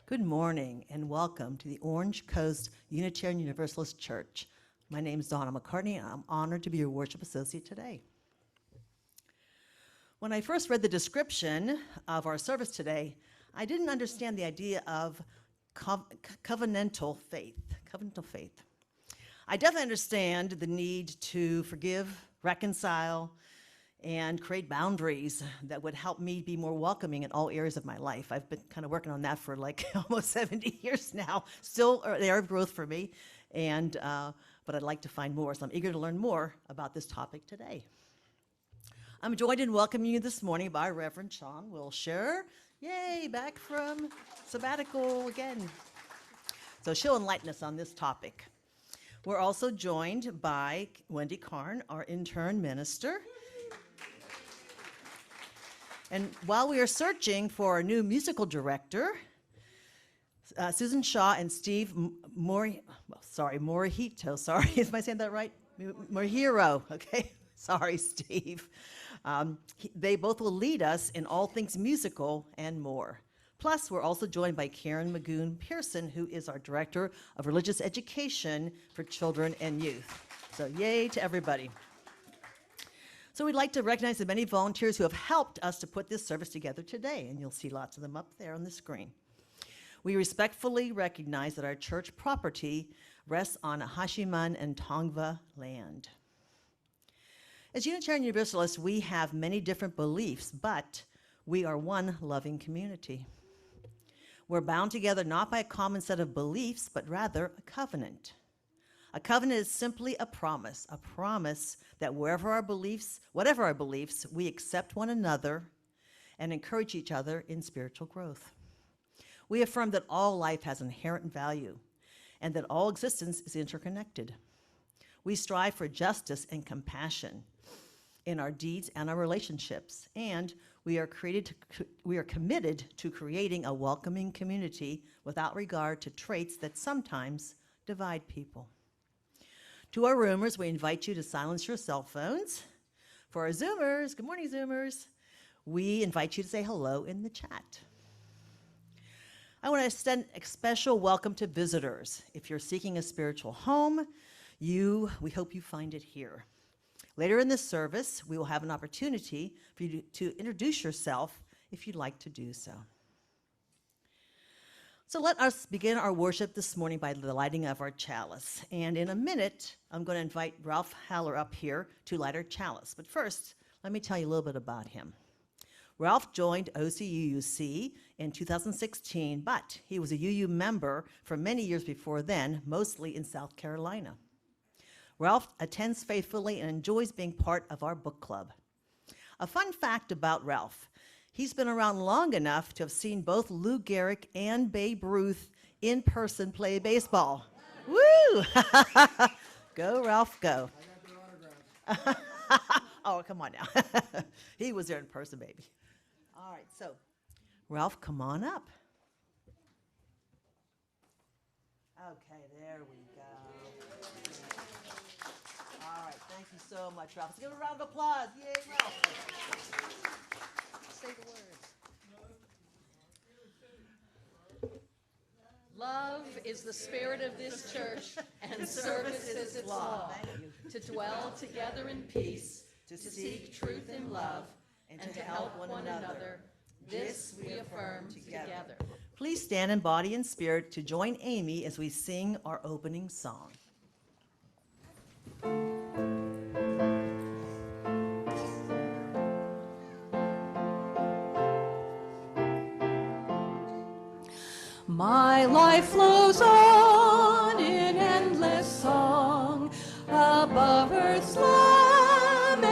Good morning and welcome to the Orange Coast Unitarian Universalist Church. My name is Donna McCartney and I'm honored to be your worship associate today. When I first read the description of our service today, I didn't understand the idea of covenantal faith. I definitely understand the need to forgive, reconcile, and create boundaries that would help me be more welcoming in all areas of my life. I've been kind of working on that for like almost 70 years now. Still an area of growth for me, but I'd like to find more, so I'm eager to learn more about this topic today. I'm joined in welcoming you this morning by Reverend Sian Wiltshire. Yay, back from sabbatical again. So she'll enlighten us on this topic. We're also joined by Wendy Karn, our intern minister. And while we are searching for a new musical director, Susan Shaw and Steve Morihito, am I saying that right? Morihiro, okay, sorry, Steve. They both will lead us in all things musical and more. Plus, we're also joined by Karen Magoon Pearson, who is our Director of Religious Education for Children and Youth. So yay to everybody. So we'd like to recognize the many volunteers who have helped us to put this service together today, and you'll see lots of them up there on the screen. We respectfully recognize that our church property rests on Hashiman and Tongva land. As Unitarian Universalists, we have many different beliefs, but we are one loving community. We're bound together not by a common set of beliefs, but rather a covenant. A covenant is simply a promise that whatever our beliefs, we accept one another and encourage each other in spiritual growth. We affirm that all life has inherent value and that all existence is interconnected. We strive for justice and compassion in our deeds and our relationships, and we are committed to creating a welcoming community without regard to traits that sometimes divide people. To our roomers, we invite you to silence your cell phones. For our Zoomers, good morning, Zoomers, we invite you to say hello in the chat. I want to extend a special welcome to visitors. If you're seeking a spiritual home, we hope you find it here. Later in this service, we will have an opportunity for you to introduce yourself if you'd like to do so. So let us begin our worship this morning by the lighting of our chalice. And in a minute, I'm going to invite Ralph Haller up here to light our chalice. But first, let me tell you a little bit about him. Ralph joined OCUUC in 2016, but he was a UU member for many years before then, mostly in South Carolina. Ralph attends faithfully and enjoys being part of our book club. A fun fact about Ralph: he's been around long enough to have seen both Lou Gehrig and Babe Ruth in person play baseball. Woo! Go, Ralph, go. I got their autographs. Oh, come on now. He was there in person, baby. All right, so Ralph, come on up. Okay, there we go. All right, thank you so much, Ralph. Let's give a round of applause. Yay, Ralph. Say the words. Love is the spirit of this church, and service is its law. To dwell together in peace, to seek truth in love, and to help one another. This we affirm together. Please stand in body and spirit to join Amy as we sing our opening song. My life flows on in endless song above earth's lamentation.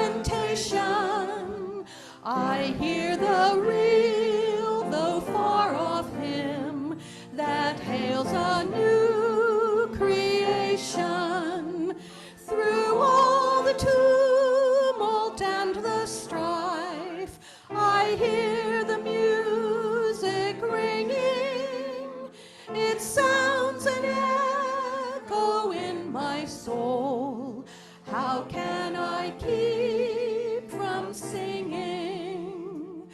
I hear the real, though far off hymn that hails a new creation. Through all the tumult and the strife, I hear the music ringing. It sounds an echo in my soul. How can I keep from singing?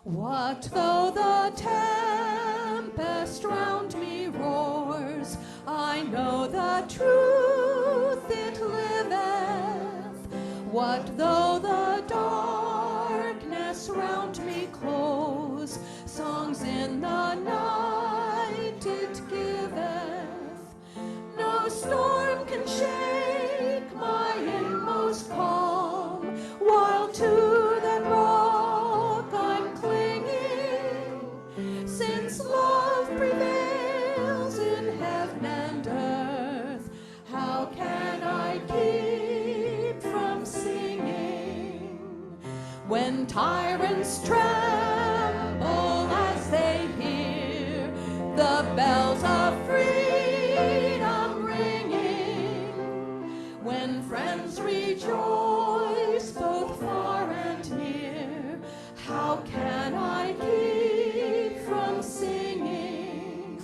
What though the tempest tempest round me roars, I know the truth it liveth. What though the darkness round me close, songs in the night it giveth. No storm can shake my inmost calm, while to that rock I'm clinging. Since love prevails in heaven and earth, how can I keep from singing? When tyrants tremble as they hear the bells of freedom ringing, when friends rejoice both far and near, how can I keep from singing?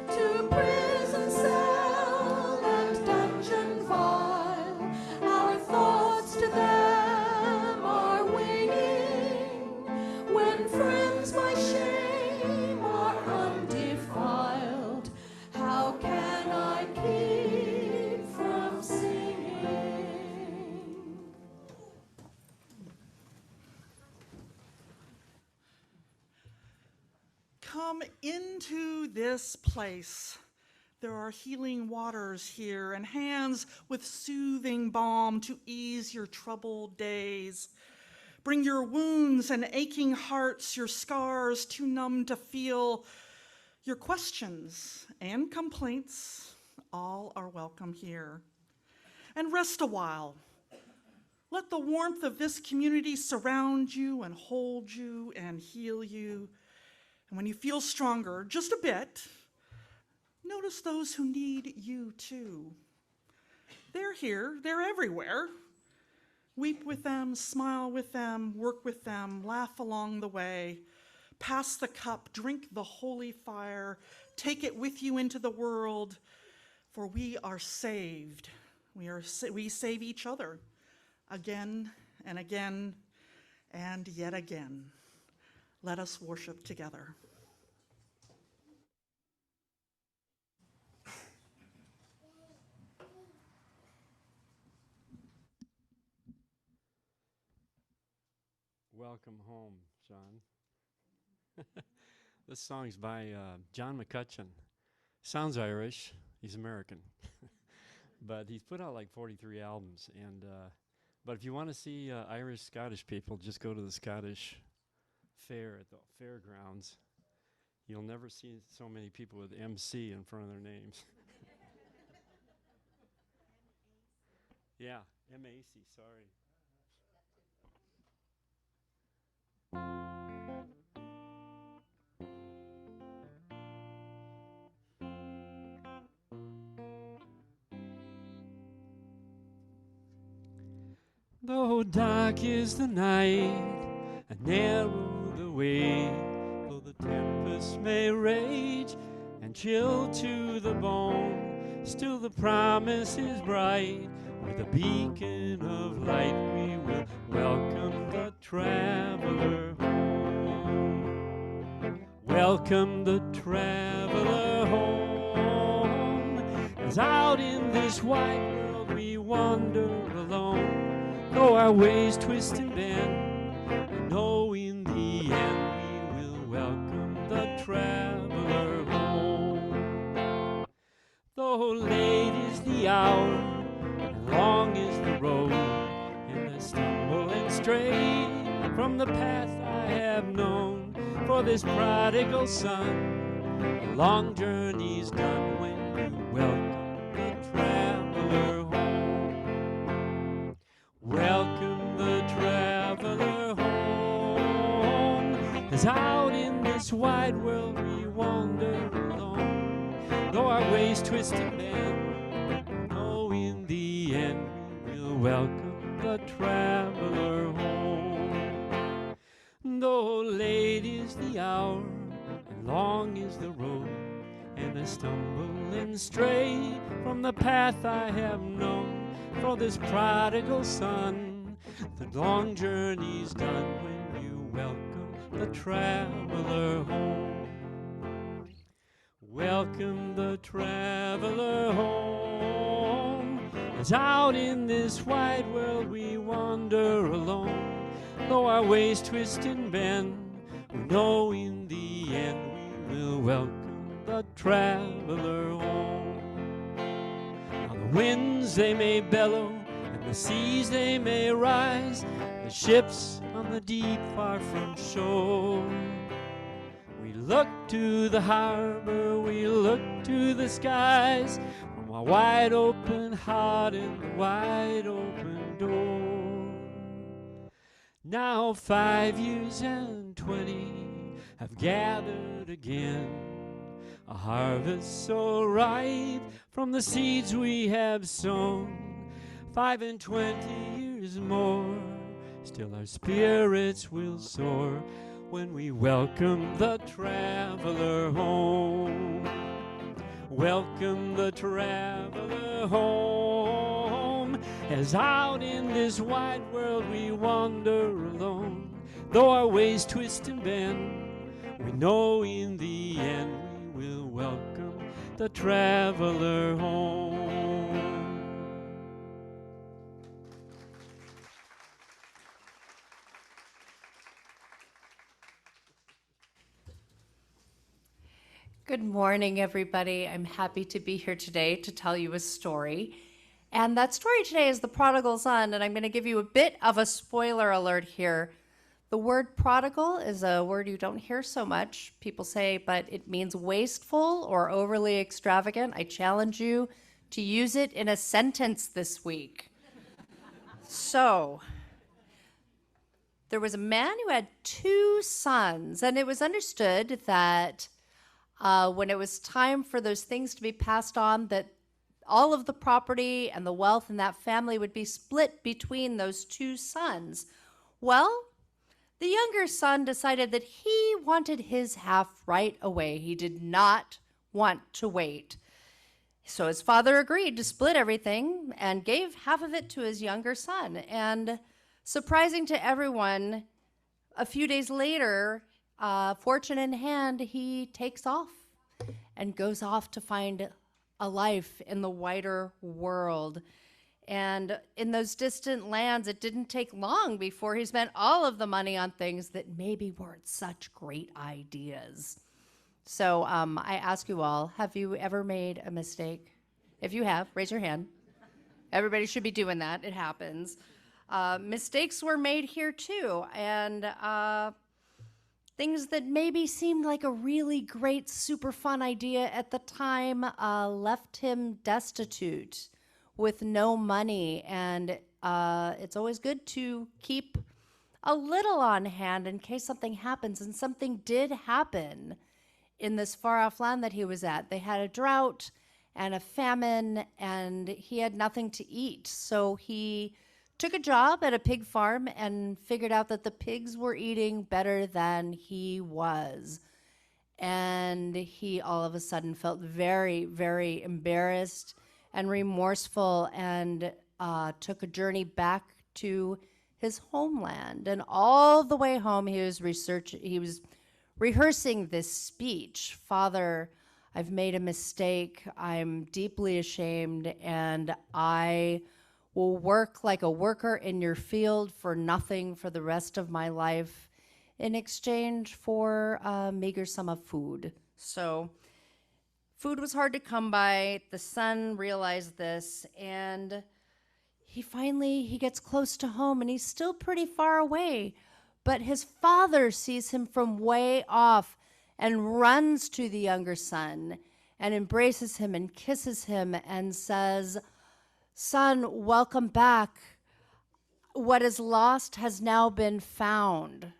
To prison cell and dungeon vile, our thoughts to them are winging. When friends by shame are undefiled, how can I keep from singing? Come into this place. There are healing waters here and hands with soothing balm to ease your troubled days. Bring your wounds and aching hearts, your scars too numb to feel. Your questions and complaints, all are welcome here. And rest a while. Let the warmth of this community surround you and hold you and heal you. And when you feel stronger, just a bit, notice those who need you too. They're here, they're everywhere. Weep with them, smile with them, work with them, laugh along the way. Pass the cup, drink the holy fire, take it with you into the world, for we are saved. We save each other again and again and yet again. Let us worship together. Welcome home, John. This song's by John McCutcheon. Sounds Irish. He's American. But he's put out like 43 albums. And but if you want to see Irish Scottish people, just go to the Scottish fair at the fairgrounds. You'll never see so many people with MC in front of their names. Yeah, M-A-C, sorry. Though dark is the night and narrow the way, though the tempest may rage and chill to the bone, still the promise is bright. With a beacon of light we will welcome the traveler home. Welcome the traveler home. As out in this wide world we wander alone, though our ways twist and bend, I know in the end we will welcome the traveler home. Though late is the hour, and long is the road, and I stumble and stray from the path I have known, for this prodigal son, the long journey's done when you welcome the traveler home. Welcome the traveler home. As out in this wide world we wander alone, though our ways twist and bend, know in the end we will welcome the traveler home. Though late is the hour and long is the road, and I stumble and stray from the path I have known, for this prodigal son, the long journey's done when you welcome the traveler home. welcome the traveler home. As out in this wide world we wander alone, though our ways twist and bend, we know in the end we will welcome the traveler home. Now the winds they may bellow, and the seas they may rise, the ships on the deep far from shore. We look to the harbor, we look to the skies, from a wide open heart and the wide open door. Now 5 years and 20 have gathered again, a harvest so ripe from the seeds we have sown. 5 and 20 years more, still our spirits will soar when we welcome the traveler home. Welcome the traveler home, as out in this wide world we wander alone. Though our ways twist and bend, we know in the end we will welcome the traveler home. Good morning, everybody. I'm happy to be here today to tell you a story. And that story today is the prodigal son, and I'm going to give you a bit of a spoiler alert here. The word prodigal is a word you don't hear so much, people say, but it means wasteful or overly extravagant. I challenge you to use it in a sentence this week. So, there was a man who had 2 sons, and it was understood that when it was time for those things to be passed on, that all of the property and the wealth in that family would be split between those 2 sons. Well, the younger son decided that he wanted his half right away. He did not want to wait. So his father agreed to split everything and gave half of it to his younger son. And surprising to everyone, a few days later, fortune in hand, he takes off and goes off to find a life in the wider world. And in those distant lands, it didn't take long before he spent all of the money on things that maybe weren't such great ideas. So I ask you all, have you ever made a mistake? If you have, raise your hand. Everybody should be doing that. It happens. Mistakes were made here too. And things that maybe seemed like a really great, super fun idea at the time left him destitute with no money. And it's always good to keep a little on hand in case something happens. And something did happen in this far-off land that he was at. They had a drought and a famine, and he had nothing to eat. So he took a job at a pig farm and figured out that the pigs were eating better than he was. And he all of a sudden felt very, very embarrassed and remorseful, and took a journey back to his homeland. And all the way home, he was rehearsing this speech. Father, I've made a mistake. I'm deeply ashamed, and I will work like a worker in your field for nothing for the rest of my life in exchange for a meager sum of food. So food was hard to come by. The son realized this, and he gets close to home, and he's still pretty far away. But his father sees him from way off and runs to the younger son and embraces him and kisses him and says, "Son, welcome back. What is lost has now been found."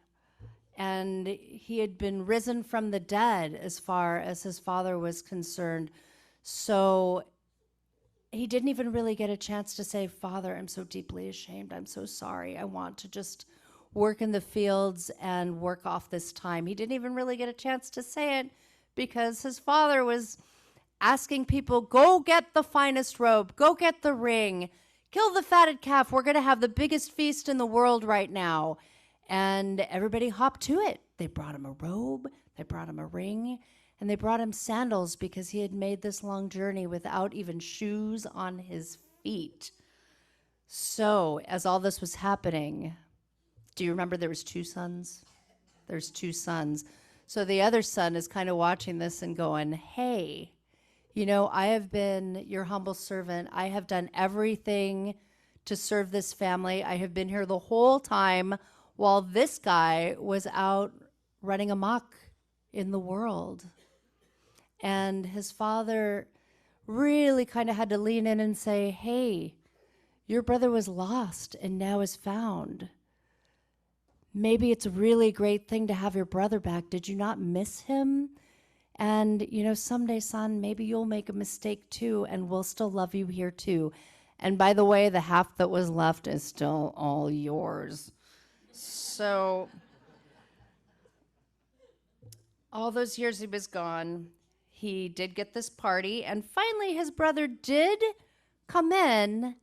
And he had been risen from the dead as far as his father was concerned. So he didn't even really get a chance to say, "Father, I'm so deeply ashamed. I'm so sorry. I want to just work in the fields and work off this time." He didn't even really get a chance to say it because his father was asking people, "Go get the finest robe, go get the ring, kill the fatted calf. We're going to have the biggest feast in the world right now." And everybody hopped to it. They brought him a robe, they brought him a ring, and they brought him sandals because he had made this long journey without even shoes on his feet. So, as all this was happening, do you remember there was two sons? There's two sons. So the other son is kind of watching this and going, hey, you know, I have been your humble servant. I have done everything to serve this family. I have been here the whole time while this guy was out running amok in the world. And his father really kind of had to lean in and say, hey, your brother was lost and now is found. Maybe it's a really great thing to have your brother back. Did you not miss him? And, you know, someday, son, maybe you'll make a mistake too, and we'll still love you here too. And by the way, the half that was left is still all yours. So, all those years he was gone, he did get this party, and finally his brother did come in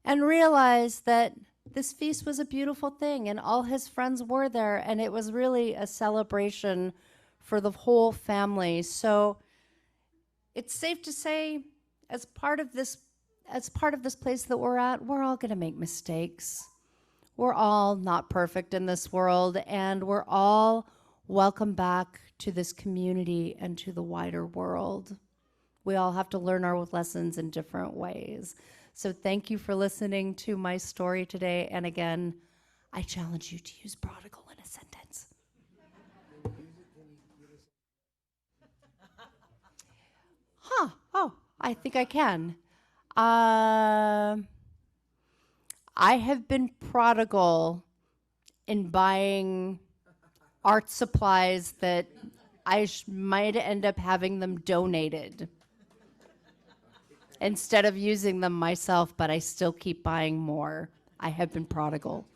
and realize that this feast was a beautiful thing, and all his friends were there, and it was really a celebration for the whole family. So it's safe to say, as part of this place that we're at, we're all going to make mistakes. We're all not perfect in this world, and we're all welcome back to this community and to the wider world. We all have to learn our lessons in different ways. So thank you for listening to my story today. And again, I challenge you to use prodigal in a sentence. Oh, I think I can. I have been prodigal in buying art supplies that I might end up having them donated instead of using them myself, but I still keep buying more. I have been prodigal.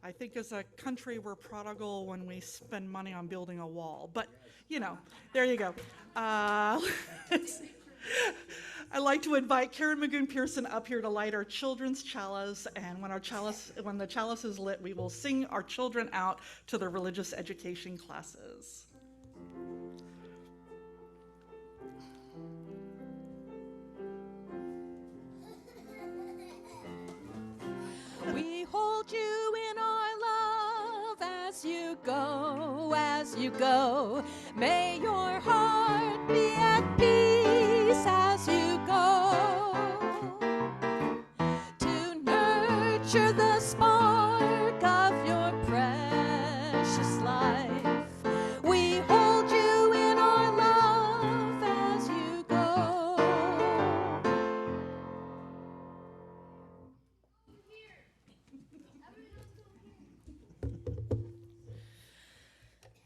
I think as a country, we're prodigal when we spend money on building a wall. But, you know, there you go. I'd like to invite Karen Magoon Pearson up here to light our children's chalice. And when the chalice is lit, we will sing our children out to their religious education classes. We hold you in our love as you go, as you go. May your heart be at peace as you go. To nurture the spark of your precious life, we hold you in our love as you go.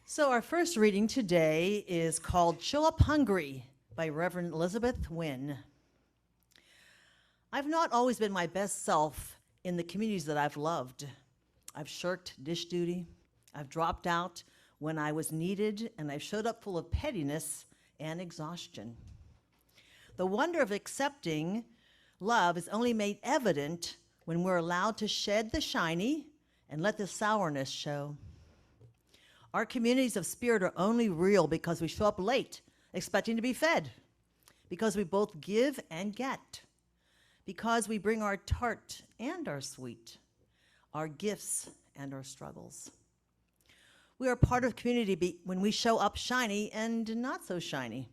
So our first reading today is called Show Up Hungry by Reverend Elizabeth Wynne. I've not always been my best self in the communities that I've loved. I've shirked dish duty, I've dropped out when I was needed, and I've showed up full of pettiness and exhaustion. The wonder of accepting love is only made evident when we're allowed to shed the shiny and let the sourness show. Our communities of spirit are only real because we show up late, expecting to be fed, because we both give and get, because we bring our tart and our sweet, our gifts and our struggles. We are part of community when we show up shiny and not so shiny,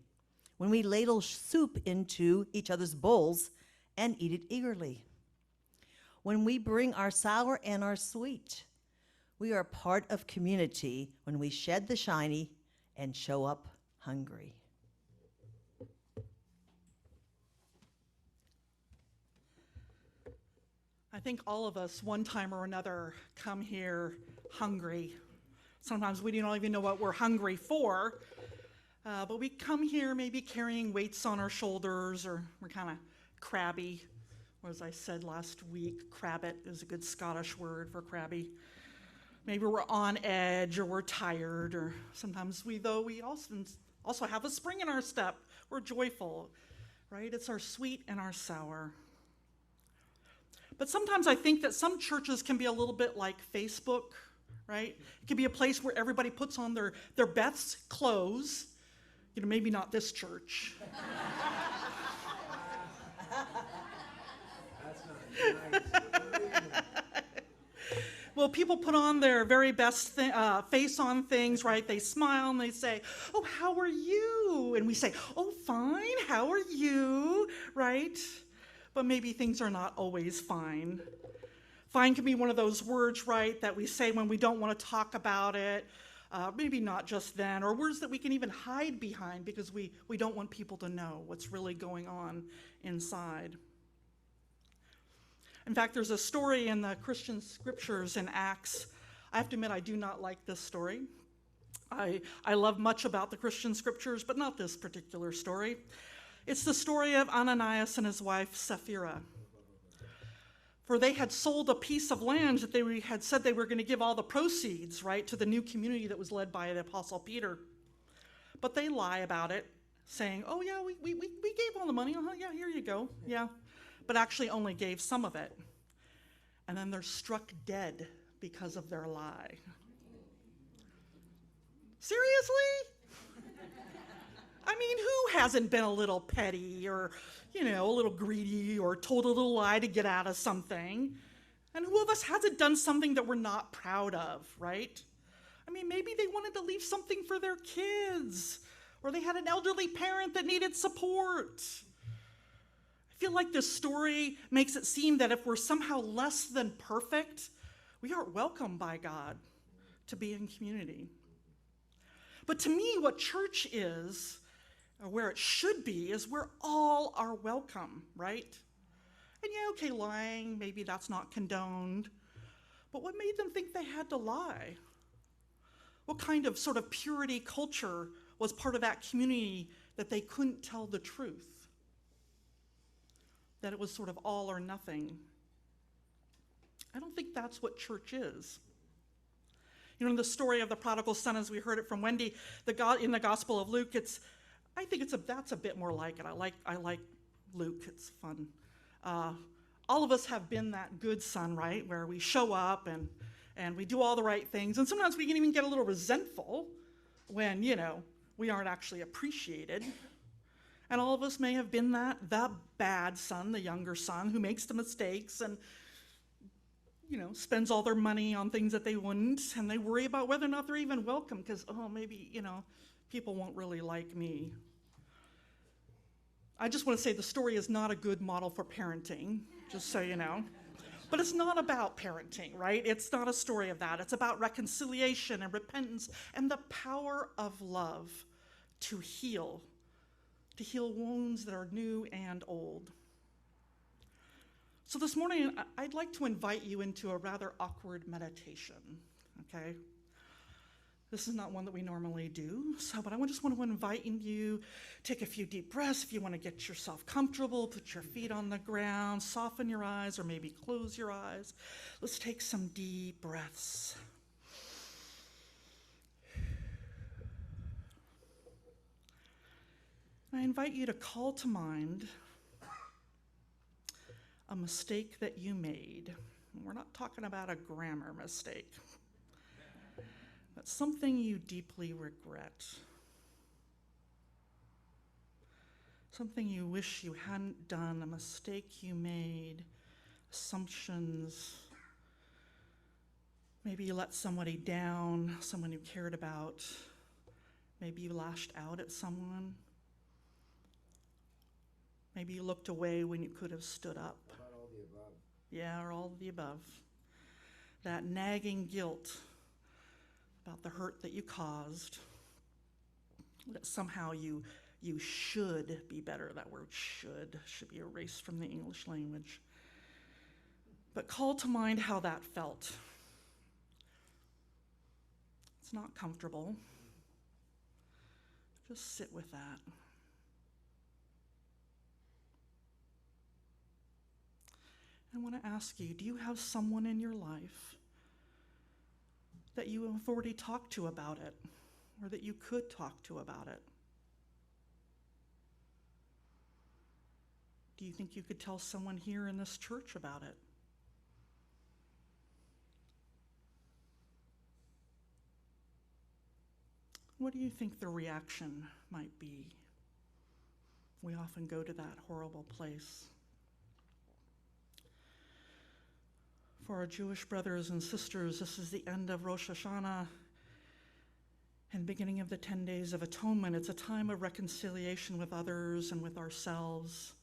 when we ladle soup into each other's bowls and eat it eagerly, when we bring our sour and our sweet. We are part of community when we shed the shiny and show up hungry. I think all of us, one time or another, come here hungry. Sometimes we don't even know what we're hungry for, but we come here maybe carrying weights on our shoulders, or we're kind of crabby. Or as I said last week, crabbit is a good Scottish word for crabby. Maybe we're on edge, or we're tired, or sometimes we also have a spring in our step. We're joyful. right? It's our sweet and our sour. But sometimes I think that some churches can be a little bit like Facebook, right? It can be a place where everybody puts on their best clothes. You know, maybe not this church. Well, people put on their very best face on things, right? They smile and they say, "Oh, how are you?" And we say, "Oh, fine, how are you?" Right? But maybe things are not always fine. Fine can be one of those words, right, that we say when we don't want to talk about it, maybe not just then, or words that we can even hide behind because we don't want people to know what's really going on inside. In fact, there's a story in the Christian scriptures in Acts. I have to admit, I do not like this story. I love much about the Christian scriptures, but not this particular story. It's the story of Ananias and his wife Sapphira. For they had sold a piece of land that they had said they were going to give all the proceeds, right, to the new community that was led by the Apostle Peter. But they lie about it, saying, "Oh yeah, we gave all the money. Yeah, here you go. Yeah." But actually only gave some of it. And then they're struck dead because of their lie. Seriously? I mean, who hasn't been a little petty or, you know, a little greedy or told a little lie to get out of something? And who of us hasn't done something that we're not proud of, right? I mean, maybe they wanted to leave something for their kids, or they had an elderly parent that needed support. I feel like this story makes it seem that if we're somehow less than perfect, we aren't welcome by God to be in community. But to me, what church is, or where it should be, is where all are welcome, right? And yeah, okay, lying, maybe that's not condoned. But what made them think they had to lie? What kind of sort of purity culture was part of that community that they couldn't tell the truth? That it was sort of all or nothing. I don't think that's what church is. You know, in the story of the prodigal son, as we heard it from Wendy, in the Gospel of Luke, I think that's a bit more like it. I like Luke. It's fun. All of us have been that good son, right, where we show up and we do all the right things, and sometimes we can even get a little resentful when, you know, we aren't actually appreciated. And all of us may have been the bad son, the younger son, who makes the mistakes and, you know, spends all their money on things that they wouldn't, and they worry about whether or not they're even welcome because, oh, maybe, you know, people won't really like me. I just want to say the story is not a good model for parenting, just so you know. But it's not about parenting, right? It's not a story of that. It's about reconciliation and repentance and the power of love to heal wounds that are new and old. So this morning, I'd like to invite you into a rather awkward meditation, okay? This is not one that we normally do, but I just want to invite you, take a few deep breaths. If you want to get yourself comfortable, put your feet on the ground, soften your eyes, or maybe close your eyes. Let's take some deep breaths. I invite you to call to mind a mistake that you made. We're not talking about a grammar mistake, but something you deeply regret. Something you wish you hadn't done, a mistake you made, assumptions. Maybe you let somebody down, someone you cared about. Maybe you lashed out at someone. Maybe you looked away when you could have stood up. About all the above. Yeah, or all of the above. That nagging guilt about the hurt that you caused, that somehow you should be better. That word should be erased from the English language. But call to mind how that felt. It's not comfortable. Just sit with that. I want to ask you, do you have someone in your life that you have already talked to about it, or that you could talk to about it? Do you think you could tell someone here in this church about it? What do you think the reaction might be? We often go to that horrible place. For our Jewish brothers and sisters, this is the end of Rosh Hashanah and beginning of the 10 Days of Atonement. It's a time of reconciliation with others and with ourselves.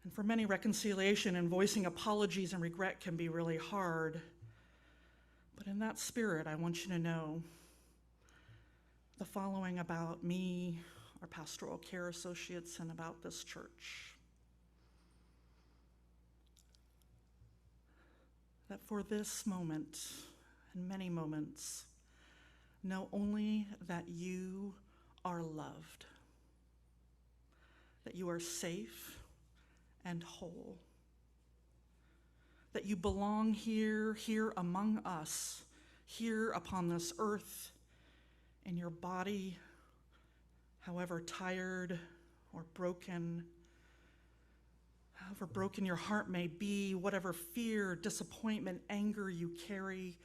And for many, reconciliation and voicing apologies and regret can be really hard. But in that spirit, I want you to know the following about me, our pastoral care associates, and about this church. That for this moment and many moments, know only that you are loved, that you are safe and whole, that you belong here among us, here upon this earth, in your body, however tired or broken, however broken your heart may be, whatever fear, disappointment, anger you carry,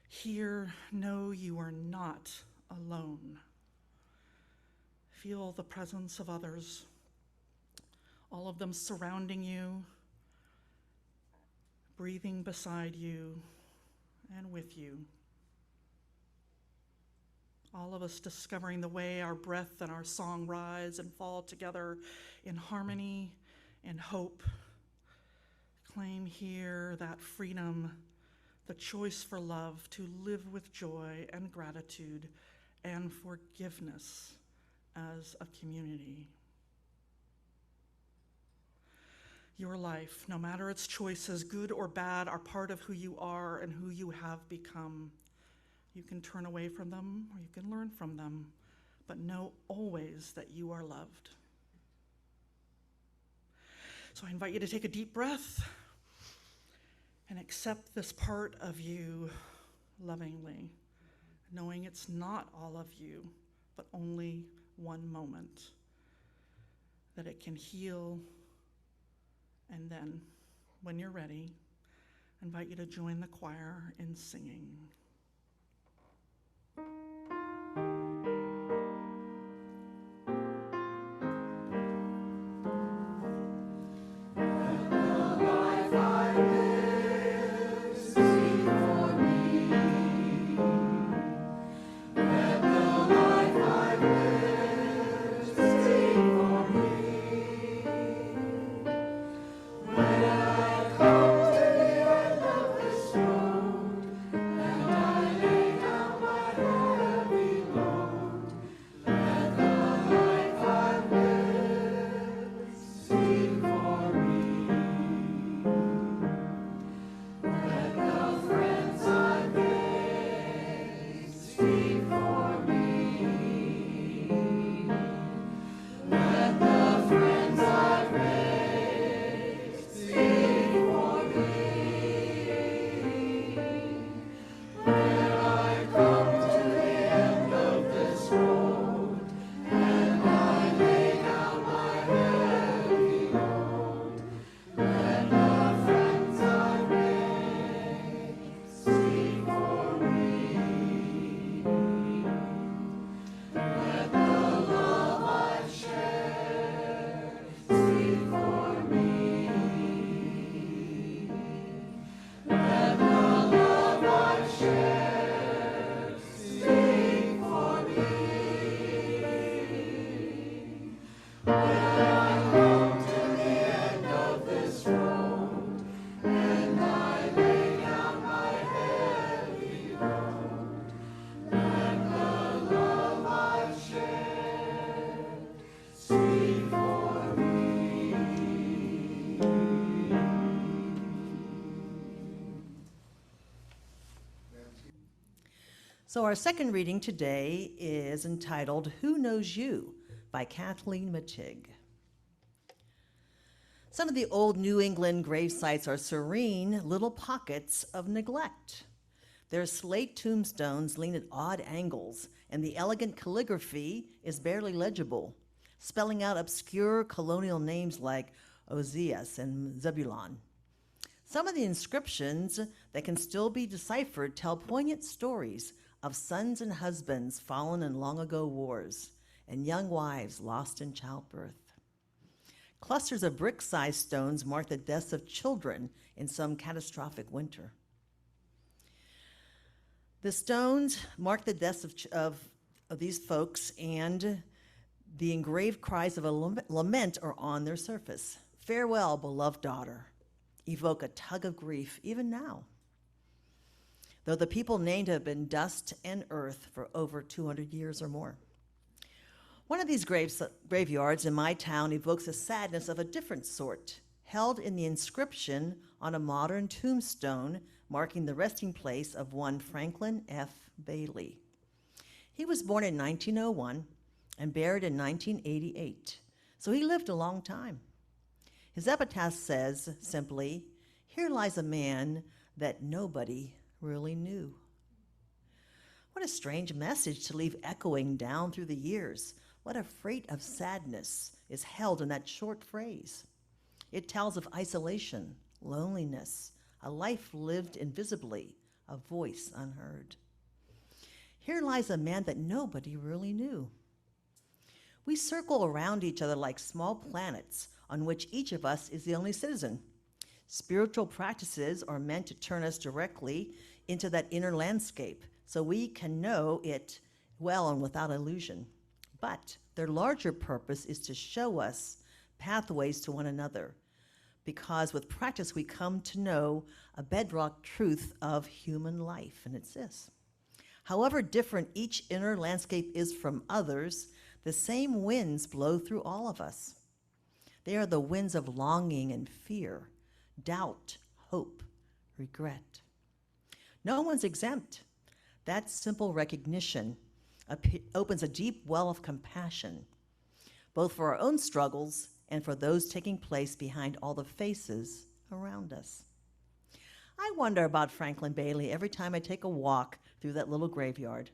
here, know you are not alone. Feel the presence of others, all of them surrounding you, breathing beside you and with you. All of us discovering the way our breath and our song rise and fall together in harmony and hope. Claim here that freedom, the choice for love, to live with joy and gratitude and forgiveness as a community. Your life, no matter its choices, good or bad, are part of who you are and who you have become. You can turn away from them or you can learn from them, but know always that you are loved. So I invite you to take a deep breath and accept this part of you lovingly, knowing it's not all of you, but only one moment, that it can heal. And then, when you're ready, I invite you to join the choir in singing. So our second reading today is entitled Who Knows You by Kathleen Machig. Some of the old New England grave sites are serene little pockets of neglect. Their slate tombstones lean at odd angles, and the elegant calligraphy is barely legible. spelling out obscure colonial names like Ozias and Zebulon. Some of the inscriptions that can still be deciphered tell poignant stories of sons and husbands fallen in long-ago wars and young wives lost in childbirth. Clusters of brick-sized stones mark the deaths of children in some catastrophic winter. The stones mark the deaths of these folks, and the engraved cries of a lament are on their surface. Farewell, beloved daughter, evoke a tug of grief even now, though the people named have been dust and earth for over 200 years or more. One of these graveyards in my town evokes a sadness of a different sort, held in the inscription on a modern tombstone marking the resting place of one Franklin F. Bailey. He was born in 1901 and buried in 1988, so he lived a long time. His epitaph says simply, "Here lies a man that nobody really knew." What a strange message to leave echoing down through the years. What a freight of sadness is held in that short phrase. It tells of isolation, loneliness, a life lived invisibly, a voice unheard. Here lies a man that nobody really knew. We circle around each other like small planets on which each of us is the only citizen. Spiritual practices are meant to turn us directly into that inner landscape so we can know it well and without illusion. But their larger purpose is to show us pathways to one another, because with practice we come to know a bedrock truth of human life, and it's this. However different each inner landscape is from others, the same winds blow through all of us. They are the winds of longing and fear, doubt, hope, regret. No one's exempt. That simple recognition opens a deep well of compassion, both for our own struggles and for those taking place behind all the faces around us. I wonder about Franklin Bailey every time I take a walk through that little graveyard.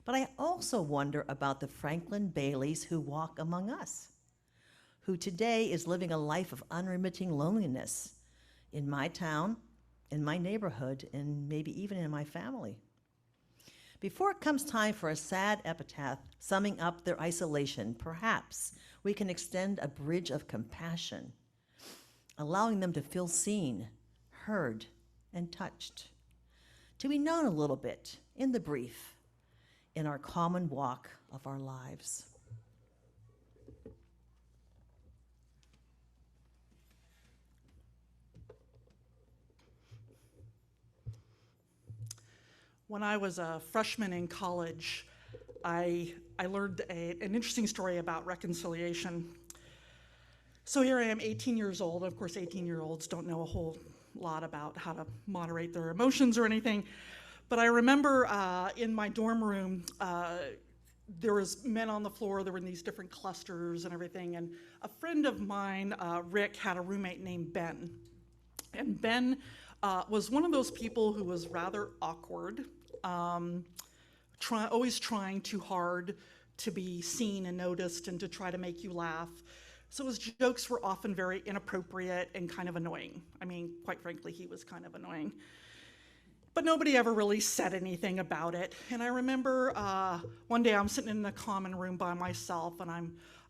But I also wonder about the Franklin Baileys who walk among us, who today is living a life of unremitting loneliness in my town, in my neighborhood, and maybe even in my family. Before it comes time for a sad epitaph summing up their isolation, perhaps we can extend a bridge of compassion, allowing them to feel seen, heard, and touched, to be known a little bit, in the brief, in our common walk of our lives. When I was a freshman in college, I learned an interesting story about reconciliation. So here I am, 18 years old. Of course, 18-year-olds don't know a whole lot about how to moderate their emotions or anything. But I remember in my dorm room, there was men on the floor. There were these different clusters and everything. And a friend of mine, Rick, had a roommate named Ben. And Ben was one of those people who was rather awkward, always trying too hard to be seen and noticed and to try to make you laugh. So his jokes were often very inappropriate and kind of annoying. I mean, quite frankly, he was kind of annoying. But nobody ever really said anything about it. And I remember one day I'm sitting in the common room by myself, and I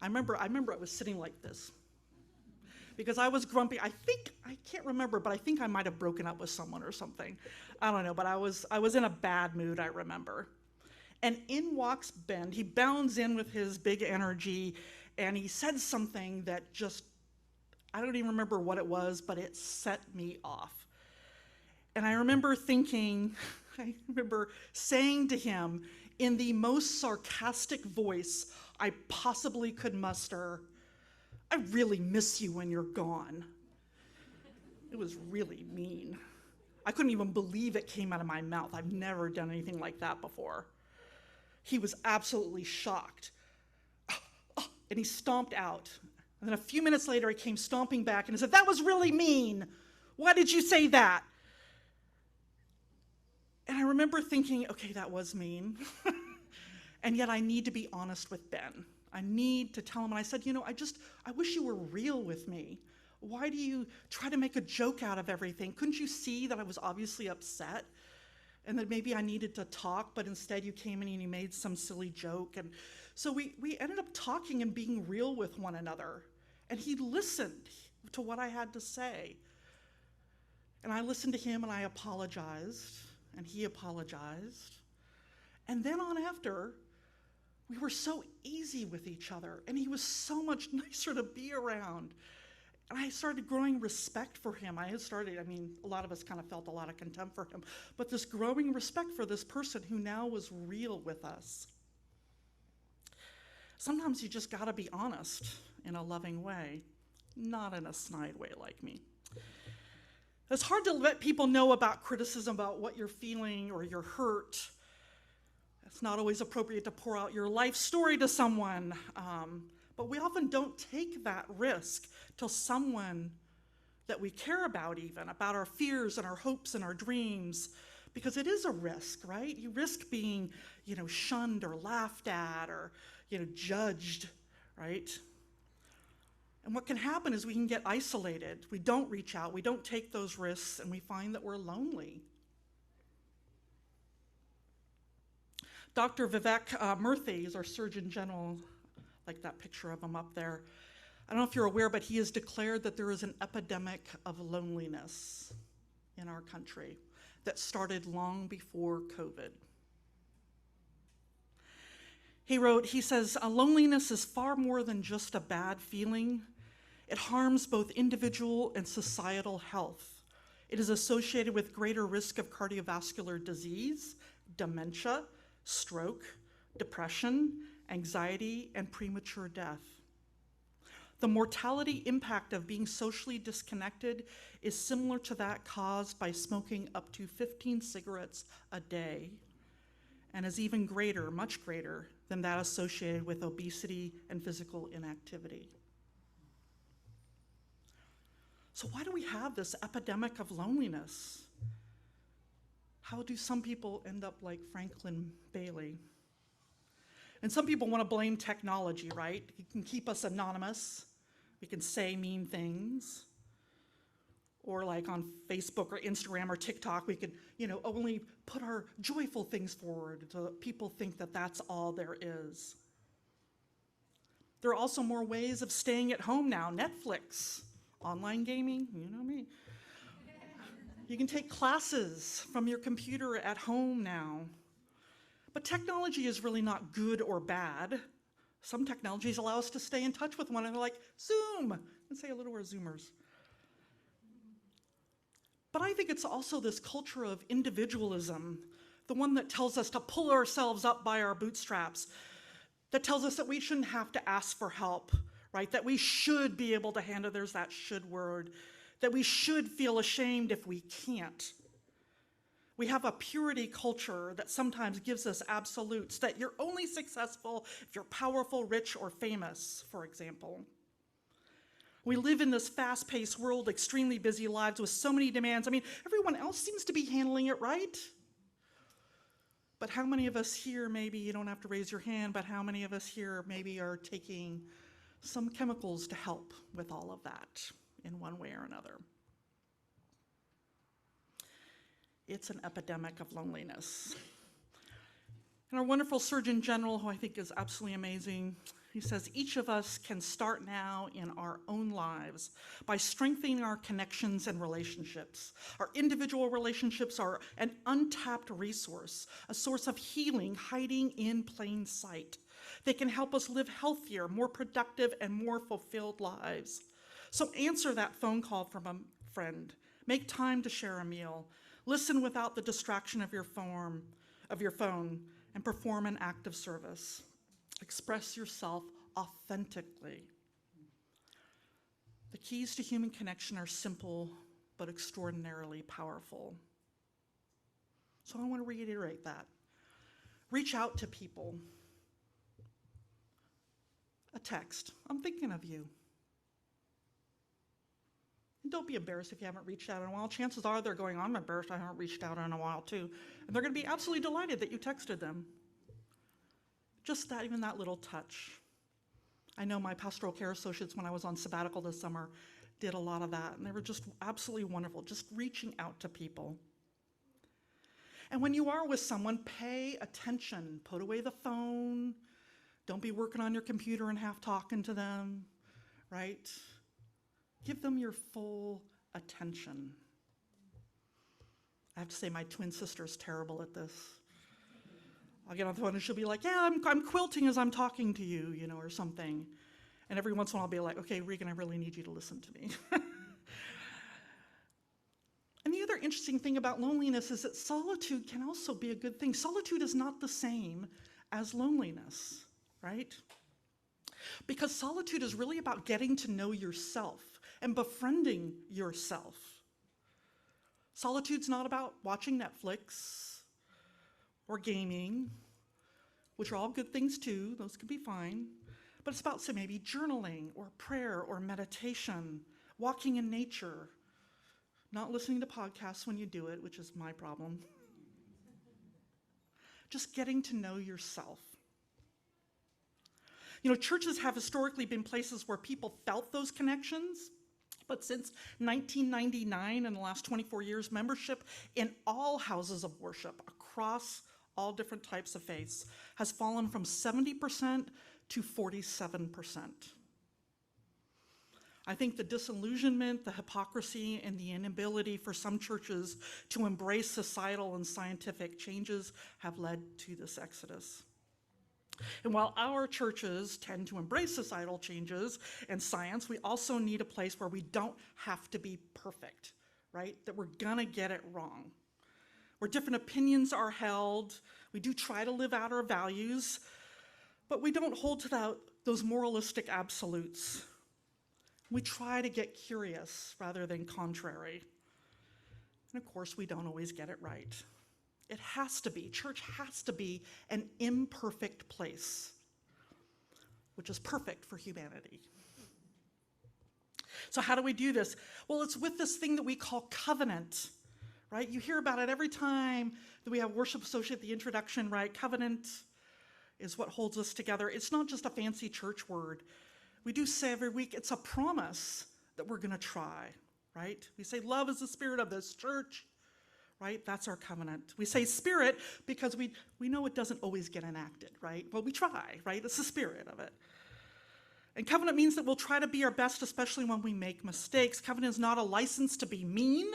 remember I was sitting like this, because I was grumpy. I can't remember, but I think I might have broken up with someone or something. I don't know, but I was in a bad mood, I remember. And in walks Ben. He bounds in with his big energy, and he said something that just, I don't even remember what it was, but it set me off. And I remember saying to him in the most sarcastic voice I possibly could muster, "I really miss you when you're gone." It was really mean. I couldn't even believe it came out of my mouth. I've never done anything like that before. He was absolutely shocked. And he stomped out. And then a few minutes later, he came stomping back and he said, "That was really mean. Why did you say that?" And I remember thinking, okay, that was mean. And yet I need to be honest with Ben. I need to tell him. And I said, I wish you were real with me. Why do you try to make a joke out of everything? Couldn't you see that I was obviously upset and that maybe I needed to talk, but instead you came in and you made some silly joke? And so we ended up talking and being real with one another. And he listened to what I had to say. And I listened to him and I apologized, and he apologized. And then on after, we were so easy with each other, and he was so much nicer to be around. And I started growing respect for him. A lot of us kind of felt a lot of contempt for him, but this growing respect for this person who now was real with us. Sometimes you just gotta be honest in a loving way, not in a snide way like me. It's hard to let people know about criticism, about what you're feeling or you're hurt. It's not always appropriate to pour out your life story to someone, but we often don't take that risk till someone that we care about, even about our fears and our hopes and our dreams, because it is a risk, right? You risk being, shunned or laughed at or, judged, right? And what can happen is we can get isolated. We don't reach out, we don't take those risks, and we find that we're lonely. Dr. Vivek Murthy is our Surgeon General, like that picture of him up there. I don't know if you're aware, but he has declared that there is an epidemic of loneliness in our country that started long before COVID. He says, loneliness is far more than just a bad feeling. It harms both individual and societal health. It is associated with greater risk of cardiovascular disease, dementia, stroke, depression, anxiety, and premature death. The mortality impact of being socially disconnected is similar to that caused by smoking up to 15 cigarettes a day, and is even greater, much greater, than that associated with obesity and physical inactivity. So why do we have this epidemic of loneliness? How do some people end up like Franklin Bailey? And some people want to blame technology, right? It can keep us anonymous. We can say mean things. Or like on Facebook or Instagram or TikTok, we can, only put our joyful things forward so that people think that that's all there is. There are also more ways of staying at home now. Netflix, online gaming, you know me. You can take classes from your computer at home now. But technology is really not good or bad. Some technologies allow us to stay in touch with one another, like Zoom. Let's say a little, we're Zoomers. But I think it's also this culture of individualism, the one that tells us to pull ourselves up by our bootstraps, that tells us that we shouldn't have to ask for help, right? That we should be able to handle, there's that should word, that we should feel ashamed if we can't. We have a purity culture that sometimes gives us absolutes, that you're only successful if you're powerful, rich, or famous, for example. We live in this fast-paced world, extremely busy lives with so many demands. Everyone else seems to be handling it right. But how many of us here, maybe you don't have to raise your hand, but how many of us here maybe are taking some chemicals to help with all of that in one way or another? It's an epidemic of loneliness. And our wonderful Surgeon General, who I think is absolutely amazing, he says, each of us can start now in our own lives by strengthening our connections and relationships. Our individual relationships are an untapped resource, a source of healing hiding in plain sight. They can help us live healthier, more productive, and more fulfilled lives. So answer that phone call from a friend. Make time to share a meal. Listen without the distraction of your phone, and perform an act of service. Express yourself authentically. The keys to human connection are simple but extraordinarily powerful. So I want to reiterate that. Reach out to people. A text, I'm thinking of you. And don't be embarrassed if you haven't reached out in a while. Chances are they're going, I'm embarrassed I haven't reached out in a while too. And they're going to be absolutely delighted that you texted them. Just that, even that little touch. I know my pastoral care associates, when I was on sabbatical this summer, did a lot of that, and they were just absolutely wonderful, just reaching out to people. And when you are with someone, pay attention. Put away the phone. Don't be working on your computer and half talking to them, right? Give them your full attention. I have to say my twin sister's terrible at this. I'll get on the phone and she'll be like, yeah, I'm quilting as I'm talking to you, or something. And every once in a while I'll be like, okay, Regan, I really need you to listen to me. And the other interesting thing about loneliness is that solitude can also be a good thing. Solitude is not the same as loneliness, right? Because solitude is really about getting to know yourself and befriending yourself. Solitude's not about watching Netflix or gaming, which are all good things too. Those could be fine. But it's about, say, maybe journaling or prayer or meditation, walking in nature, not listening to podcasts when you do it, which is my problem. Just getting to know yourself. Churches have historically been places where people felt those connections, but since 1999, in the last 24 years, membership in all houses of worship across all different types of faiths has fallen from 70% to 47%. I think the disillusionment, the hypocrisy, and the inability for some churches to embrace societal and scientific changes have led to this exodus. And while our churches tend to embrace societal changes and science, we also need a place where we don't have to be perfect, right? That we're gonna get it wrong. Where different opinions are held, we do try to live out our values, but we don't hold to those moralistic absolutes. We try to get curious rather than contrary. And of course, we don't always get it right. It has to be, church has to be an imperfect place, which is perfect for humanity. So how do we do this? Well, it's with this thing that we call covenant, right? You hear about it every time that we have worship associate, the introduction, right? Covenant is what holds us together. It's not just a fancy church word. We do say every week, it's a promise that we're gonna try, right? We say love is the spirit of this church, right? That's our covenant. We say spirit because we know it doesn't always get enacted, right? Well, we try, right? It's the spirit of it. And covenant means that we'll try to be our best, especially when we make mistakes. Covenant is not a license to be mean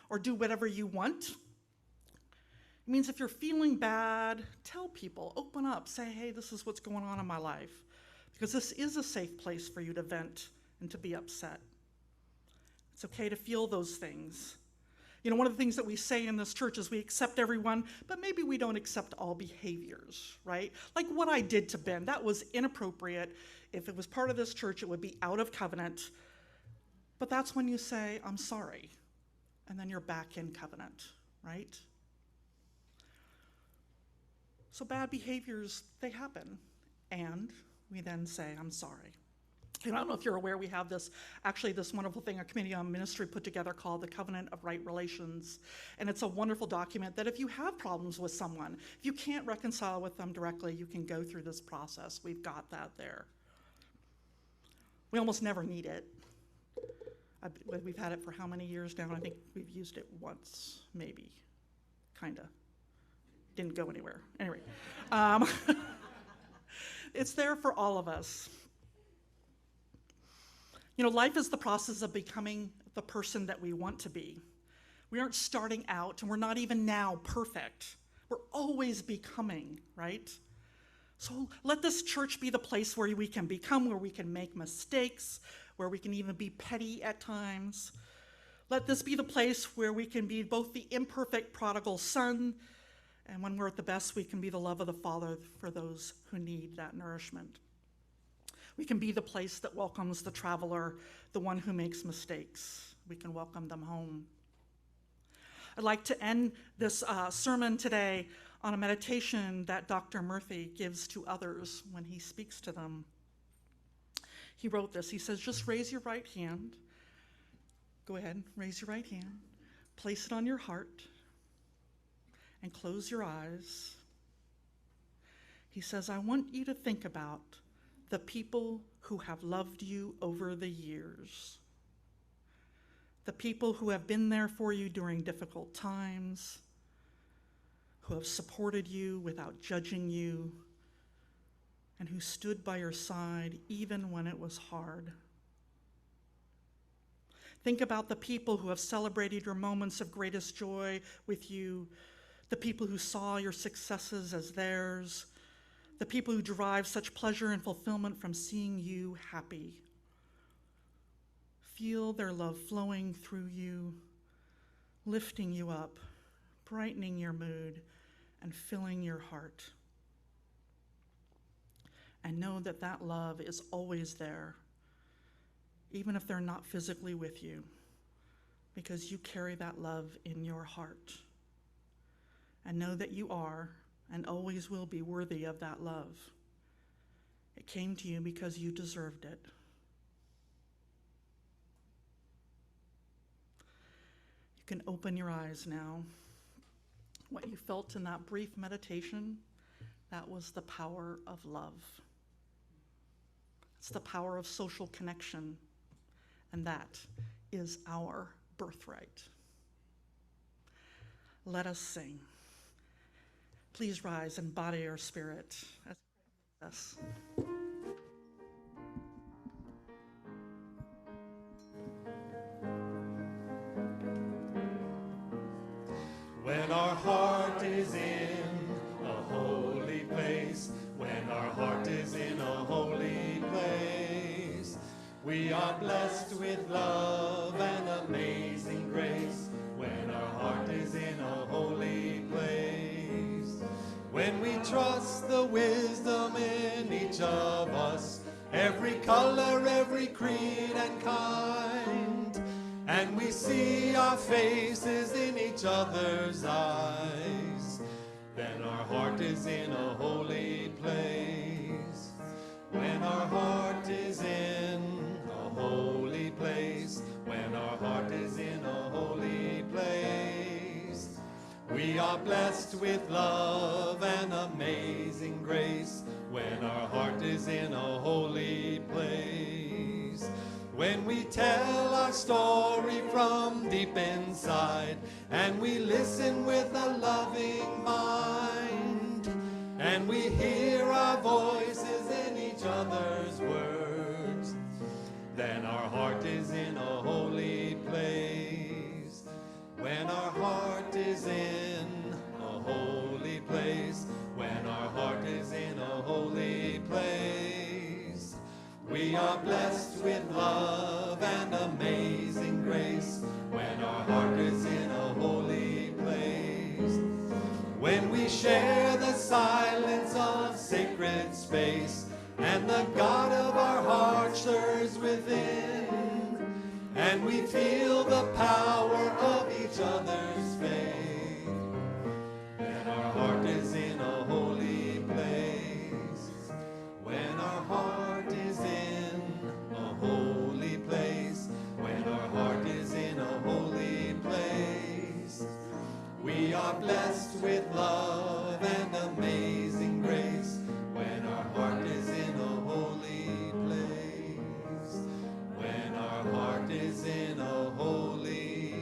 or do whatever you want. It means if you're feeling bad, tell people, open up, say, hey, this is what's going on in my life. Because this is a safe place for you to vent and to be upset. It's okay to feel those things. One of the things that we say in this church is we accept everyone, but maybe we don't accept all behaviors, right? Like what I did to Ben, that was inappropriate. If it was part of this church, it would be out of covenant. But that's when you say, I'm sorry. And then you're back in covenant, right? So bad behaviors, they happen. And we then say, I'm sorry. And I don't know if you're aware, we have this wonderful thing, a committee on ministry put together called the Covenant of Right Relations. And it's a wonderful document that if you have problems with someone, if you can't reconcile with them directly, you can go through this process. We've got that there. We almost never need it. We've had it for how many years now? I think we've used it once, maybe, kinda. Didn't go anywhere. Anyway. It's there for all of us. Life is the process of becoming the person that we want to be. We aren't starting out, and we're not even now perfect. We're always becoming, right? So let this church be the place where we can become, where we can make mistakes, where we can even be petty at times. Let this be the place where we can be both the imperfect prodigal son, and when we're at the best, we can be the love of the Father for those who need that nourishment. We can be the place that welcomes the traveler, the one who makes mistakes. We can welcome them home. I'd like to end this sermon today on a meditation that Dr. Murphy gives to others when he speaks to them. He wrote this. He says, just raise your right hand. Go ahead, raise your right hand. Place it on your heart and close your eyes. He says, I want you to think about the people who have loved you over the years, the people who have been there for you during difficult times, who have supported you without judging you, and who stood by your side even when it was hard. Think about the people who have celebrated your moments of greatest joy with you, the people who saw your successes as theirs, the people who derive such pleasure and fulfillment from seeing you happy. Feel their love flowing through you, lifting you up, brightening your mood, and filling your heart. And know that that love is always there, even if they're not physically with you, because you carry that love in your heart. And know that you are and always will be worthy of that love. It came to you because you deserved it. You can open your eyes now. What you felt in that brief meditation, that was the power of love. It's the power of social connection, and that is our birthright. Let us sing. Please rise and body your spirit as us. When our heart is in a holy place, when our heart is in a holy place, we are blessed with love and amazing grace. When our heart is in a holy place, when we trust the wisdom in each of us, every color, every creed and kind, and we see our faces in each other's eyes, then our heart is in a holy place. When our heart is in a holy place, when our heart is in a holy place, we are blessed with love and amazing grace. When our heart is in a holy place, when we tell our story from deep inside, and we listen with a loving mind, and we hear our voices in each other's words, then our heart is in a holy place. When our heart is in a holy place, when our heart is in a holy place, we are blessed with love and amazing grace. When our heart is in a holy place, when we share the silence of sacred space, and the God of our heart stirs within, and we feel the power of each other's faith, then our heart is in a holy place. When our heart is in a holy place, when our heart is in a holy place, we are blessed with love and amazing grace. When our heart is in a holy place, when our heart is in a holy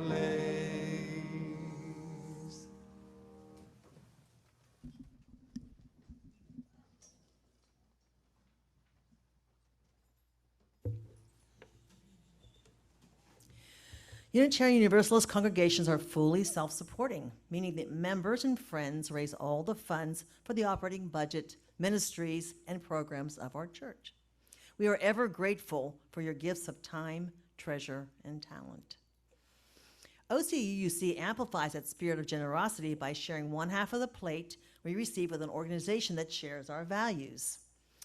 place. Unitarian Universalist congregations are fully self-supporting, meaning that members and friends raise all the funds for the operating budget, ministries, and programs of our church. We are ever grateful for your gifts of time, treasure, and talent. OCUUC amplifies that spirit of generosity by sharing one half of the plate we receive with an organization that shares our values.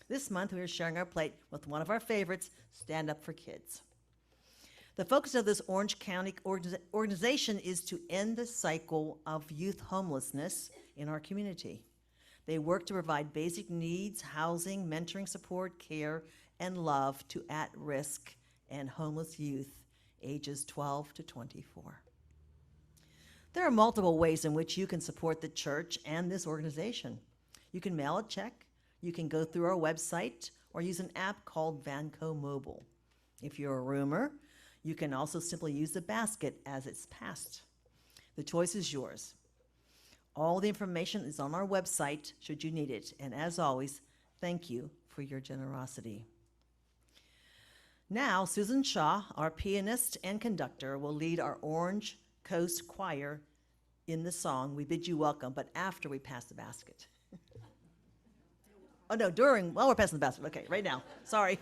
This month, we are sharing our plate with one of our favorites, Stand Up for Kids. The focus of this Orange County organization is to end the cycle of youth homelessness in our community. They work to provide basic needs, housing, mentoring support, care, and love to at-risk and homeless youth ages 12 to 24. There are multiple ways in which you can support the church and this organization. You can mail a check, You can go through our website or use an app called Vanco Mobile. If you're a roomer, you can also simply use the basket as it's passed. The choice is yours. All the information is on our website should you need it. And as always, thank you for your generosity. Now, Susan Shaw, our pianist and conductor, will lead our Orange Coast Choir in the song, We Bid You Welcome, but after we pass the basket. Oh, no, while we're passing the basket. Okay, right now. Sorry.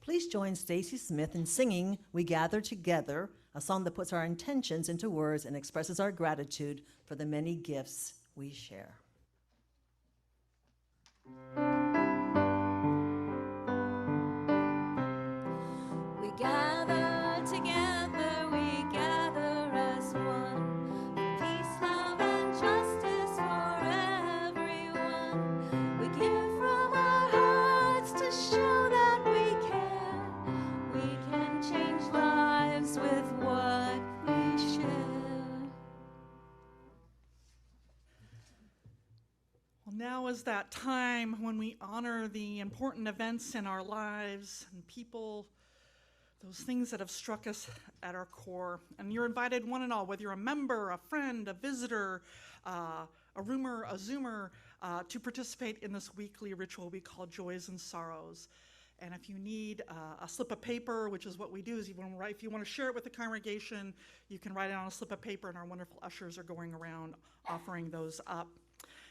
Please join Stacy Smith in singing We Gather Together, a song that puts our intentions into words and expresses our gratitude for the many gifts we share. We gather together, we gather as one. Peace, love, and justice for everyone. We give from our hearts to show that we care. We can change lives with what we share. Now is that time when we honor the important events in our lives and people, those things that have struck us at our core. And you're invited, one and all, whether you're a member, a friend, a visitor, a roomer, a Zoomer, to participate in this weekly ritual we call Joys and Sorrows. And if you need a slip of paper, which is what we do, is if you want to share it with the congregation, you can write it on a slip of paper, and our wonderful ushers are going around offering those up.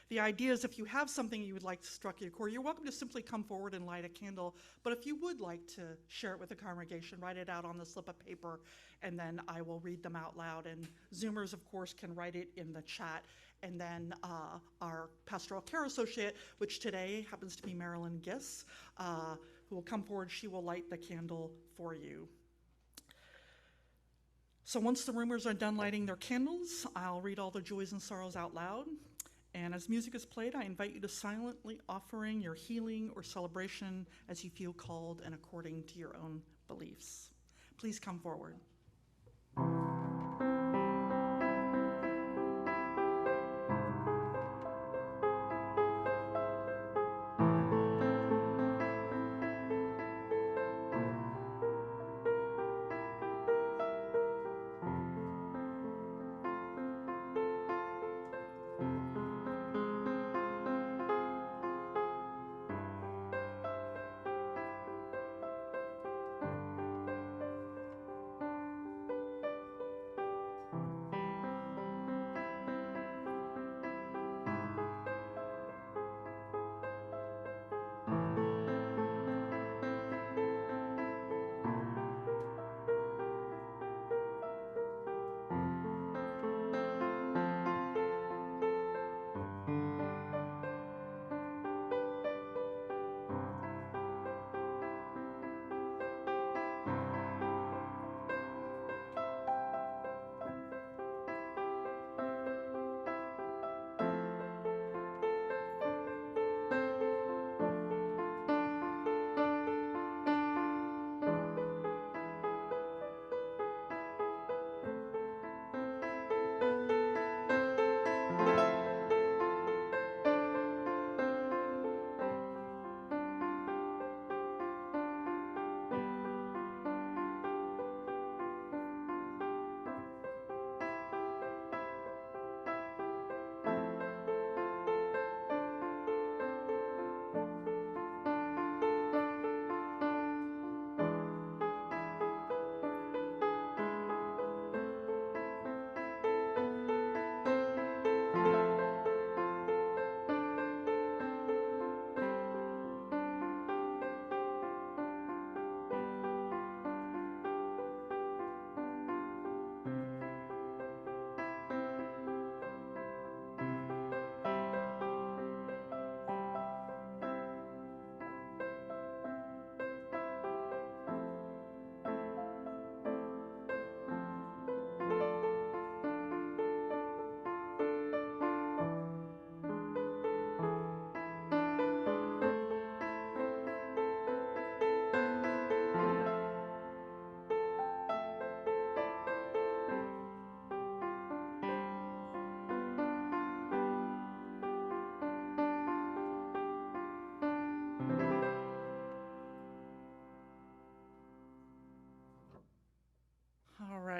The idea is if you have something you would like to struck your core, you're welcome to simply come forward and light a candle. But if you would like to share it with the congregation, write it out on the slip of paper, and then I will read them out loud. And Zoomers, of course, can write it in the chat. And then our pastoral care associate, which today happens to be Marilyn Giss, who will come forward, she will light the candle for you. So once the roomers are done lighting their candles, I'll read all the joys and sorrows out loud. And as music is played, I invite you to silently offering your healing or celebration as you feel called and according to your own beliefs. Please come forward.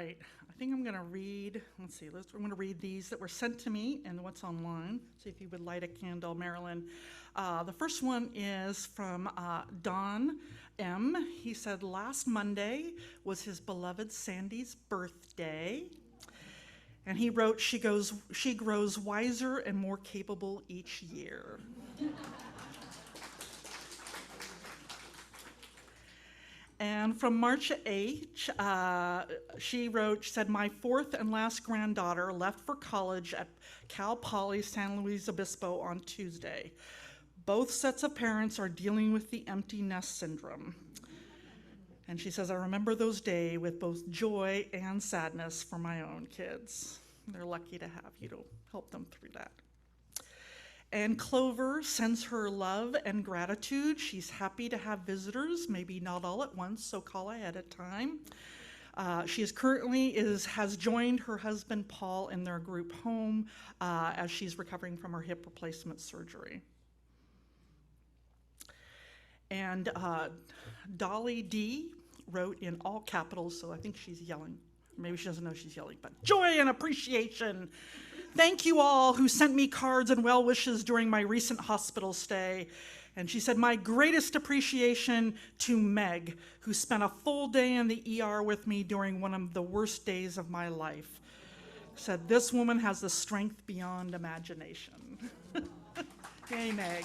right, I think I'm going to read, I'm going to read these that were sent to me and what's online. See if you would light a candle, Marilyn. The first one is from Don M. He said, last Monday was his beloved Sandy's birthday. And he wrote, she grows wiser and more capable each year. And from Marcia H., she said, my fourth and last granddaughter left for college at Cal Poly San Luis Obispo on Tuesday. Both sets of parents are dealing with the empty nest syndrome. And she says, I remember those days with both joy and sadness for my own kids. They're lucky to have you to help them through that. And Clover sends her love and gratitude. She's happy to have visitors, maybe not all at once, so call ahead of time. She has joined her husband Paul in their group home as she's recovering from her hip replacement surgery. And Dolly D wrote in all capitals, so I think she's yelling. Maybe she doesn't know she's yelling, but joy and appreciation. Thank you all who sent me cards and well wishes during my recent hospital stay. And she said, my greatest appreciation to Meg, who spent a full day in the ER with me during one of the worst days of my life. Said, this woman has the strength beyond imagination. Yay, Meg.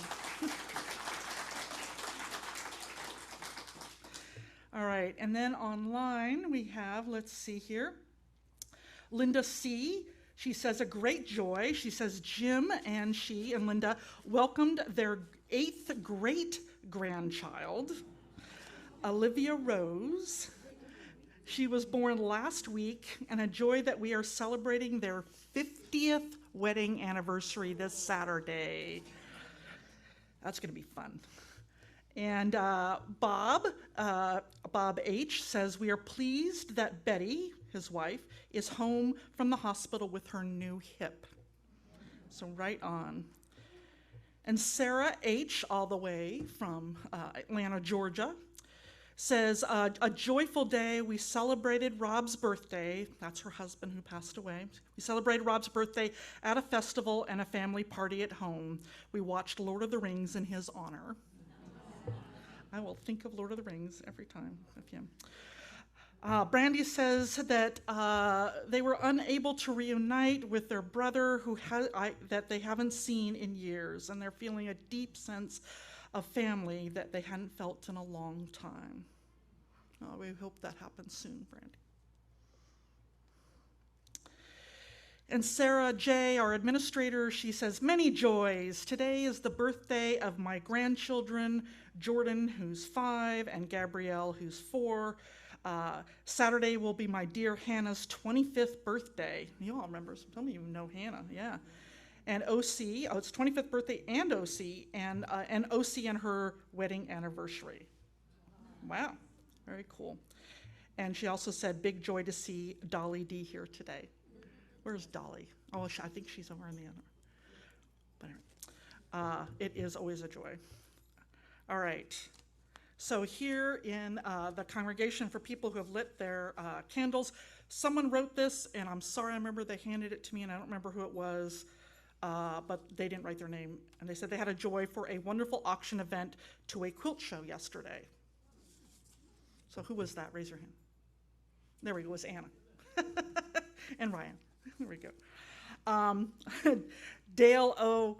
All right, and then online we have, let's see here, Linda C. She says, a great joy. She says, Jim and she and Linda welcomed their 8th great-grandchild, Olivia Rose. She was born last week, and a joy that we are celebrating their 50th wedding anniversary this Saturday. That's going to be fun. And Bob H. says, we are pleased that Betty, his wife, is home from the hospital with her new hip. So right on. And Sarah H., all the way from Atlanta, Georgia, says, a joyful day. We celebrated Rob's birthday. That's her husband who passed away. We celebrated Rob's birthday at a festival and a family party at home. We watched Lord of the Rings in his honor. I will think of Lord of the Rings every time of him. Brandy says that they were unable to reunite with their brother that they haven't seen in years, and they're feeling a deep sense of family that they hadn't felt in a long time. We hope that happens soon, Brandy. And Sarah J., our administrator, she says, many joys. Today is the birthday of my grandchildren, Jordan, who's 5, and Gabrielle, who's 4. Saturday will be my dear Hannah's 25th birthday. You all remember, some of you know Hannah, yeah. And OC, it's 25th birthday and OC, and OC and her wedding anniversary. Wow, very cool. And she also said, big joy to see Dolly D here today. Where's Dolly? Oh, I think she's over in the other. But anyway, it is always a joy. All right. So here in the congregation, for people who have lit their candles, someone wrote this, and I'm sorry, I remember they handed it to me, and I don't remember who it was, but they didn't write their name. And they said they had a joy for a wonderful auction event to a quilt show yesterday. So who was that? Raise your hand. There we go, it was Anna. And Ryan. There we go. Dale O.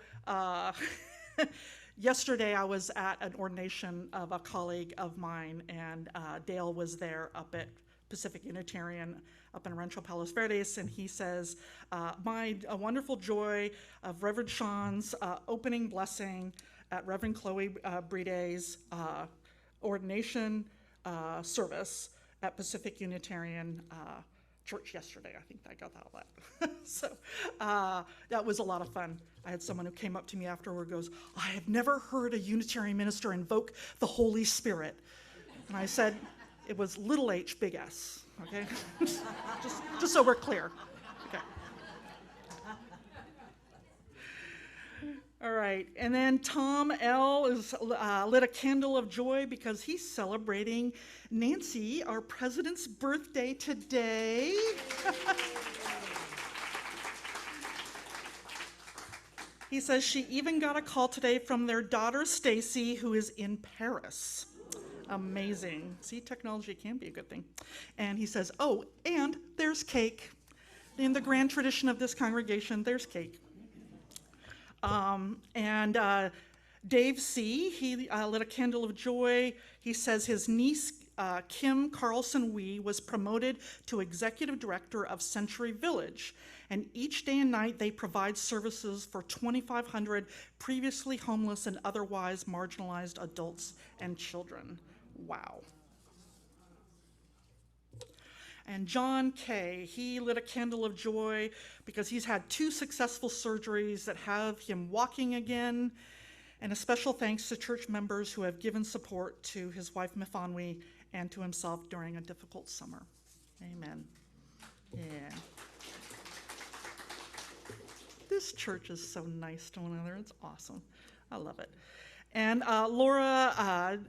Yesterday I was at an ordination of a colleague of mine, and Dale was there up at Pacific Unitarian up in Rancho Palos Verdes, and he says, a wonderful joy of Reverend Sean's opening blessing at Reverend Chloe Bride's ordination service at Pacific Unitarian Church yesterday. I think I got that all that. So that was a lot of fun. I had someone who came up to me afterward, goes, I have never heard a Unitarian minister invoke the Holy Spirit. And I said, it was little h, big S, okay? just so we're clear. Okay. All right, and then Tom L. is lit a candle of joy because he's celebrating Nancy, our president's birthday today. He says she even got a call today from their daughter, Stacy, who is in Paris. Amazing. See, technology can be a good thing. And he says, oh, and there's cake. In the grand tradition of this congregation, there's cake. And Dave C., he lit a candle of joy. He says his niece, Kim Carlson Wee, was promoted to executive director of Century Village. And each day and night, they provide services for 2,500 previously homeless and otherwise marginalized adults and children. Wow. And John K., he lit a candle of joy because he's had 2 successful surgeries that have him walking again. And a special thanks to church members who have given support to his wife, Mifanwi, and to himself during a difficult summer. Amen. Yeah. This church is so nice to one another. It's awesome. I love it. And Laura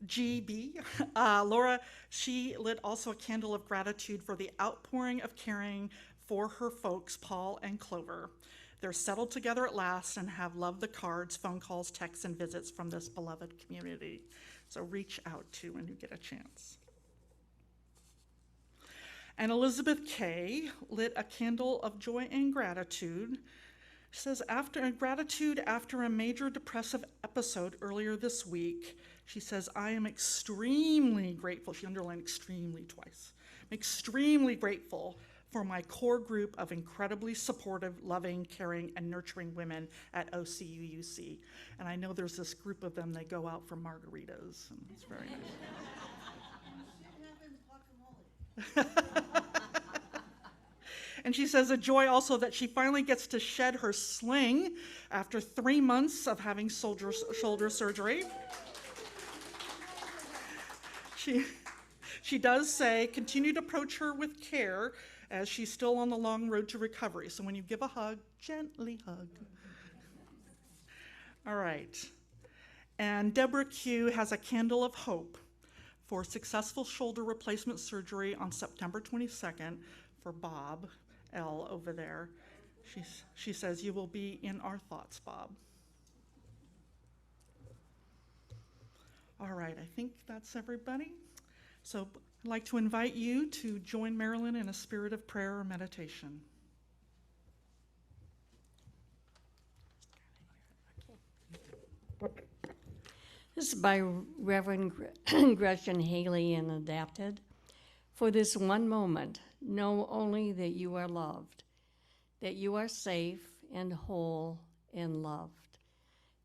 GB, Laura, she lit also a candle of gratitude for the outpouring of caring for her folks, Paul and Clover. They're settled together at last and have loved the cards, phone calls, texts, and visits from this beloved community. So reach out to when you get a chance. And Elizabeth Kay lit a candle of joy and gratitude. She says, gratitude after a major depressive episode earlier this week, she says, I am extremely grateful. She underlined extremely twice. I'm extremely grateful for my core group of incredibly supportive, loving, caring, and nurturing women at OCUUC. And I know there's this group of them, they go out for margaritas, and it's very nice. And she says a joy also that she finally gets to shed her sling after 3 months of having shoulder surgery. She does say, continue to approach her with care as she's still on the long road to recovery. So when you give a hug, gently hug. All right. And Deborah Q has a candle of hope for successful shoulder replacement surgery on September 22nd for Bob L. over there. She says, you will be in our thoughts, Bob. All right, I think that's everybody. So I'd like to invite you to join Marilyn in a spirit of prayer or meditation. This is by Reverend Gretchen Haley and adapted. For this one moment, know only that you are loved, that you are safe and whole and loved.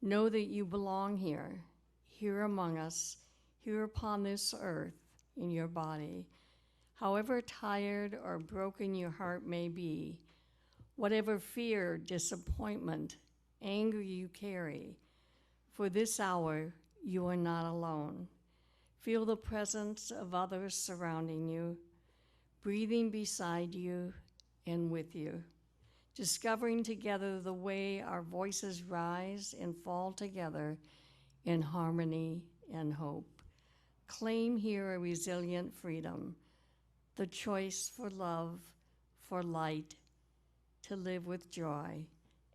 Know that you belong here, here among us, here upon this earth, in your body. However tired or broken your heart may be, whatever fear, disappointment, anger you carry, for this hour you are not alone. Feel the presence of others surrounding you, breathing beside you and with you, discovering together the way our voices rise and fall together in harmony and hope. Claim here a resilient freedom, the choice for love, for light, to live with joy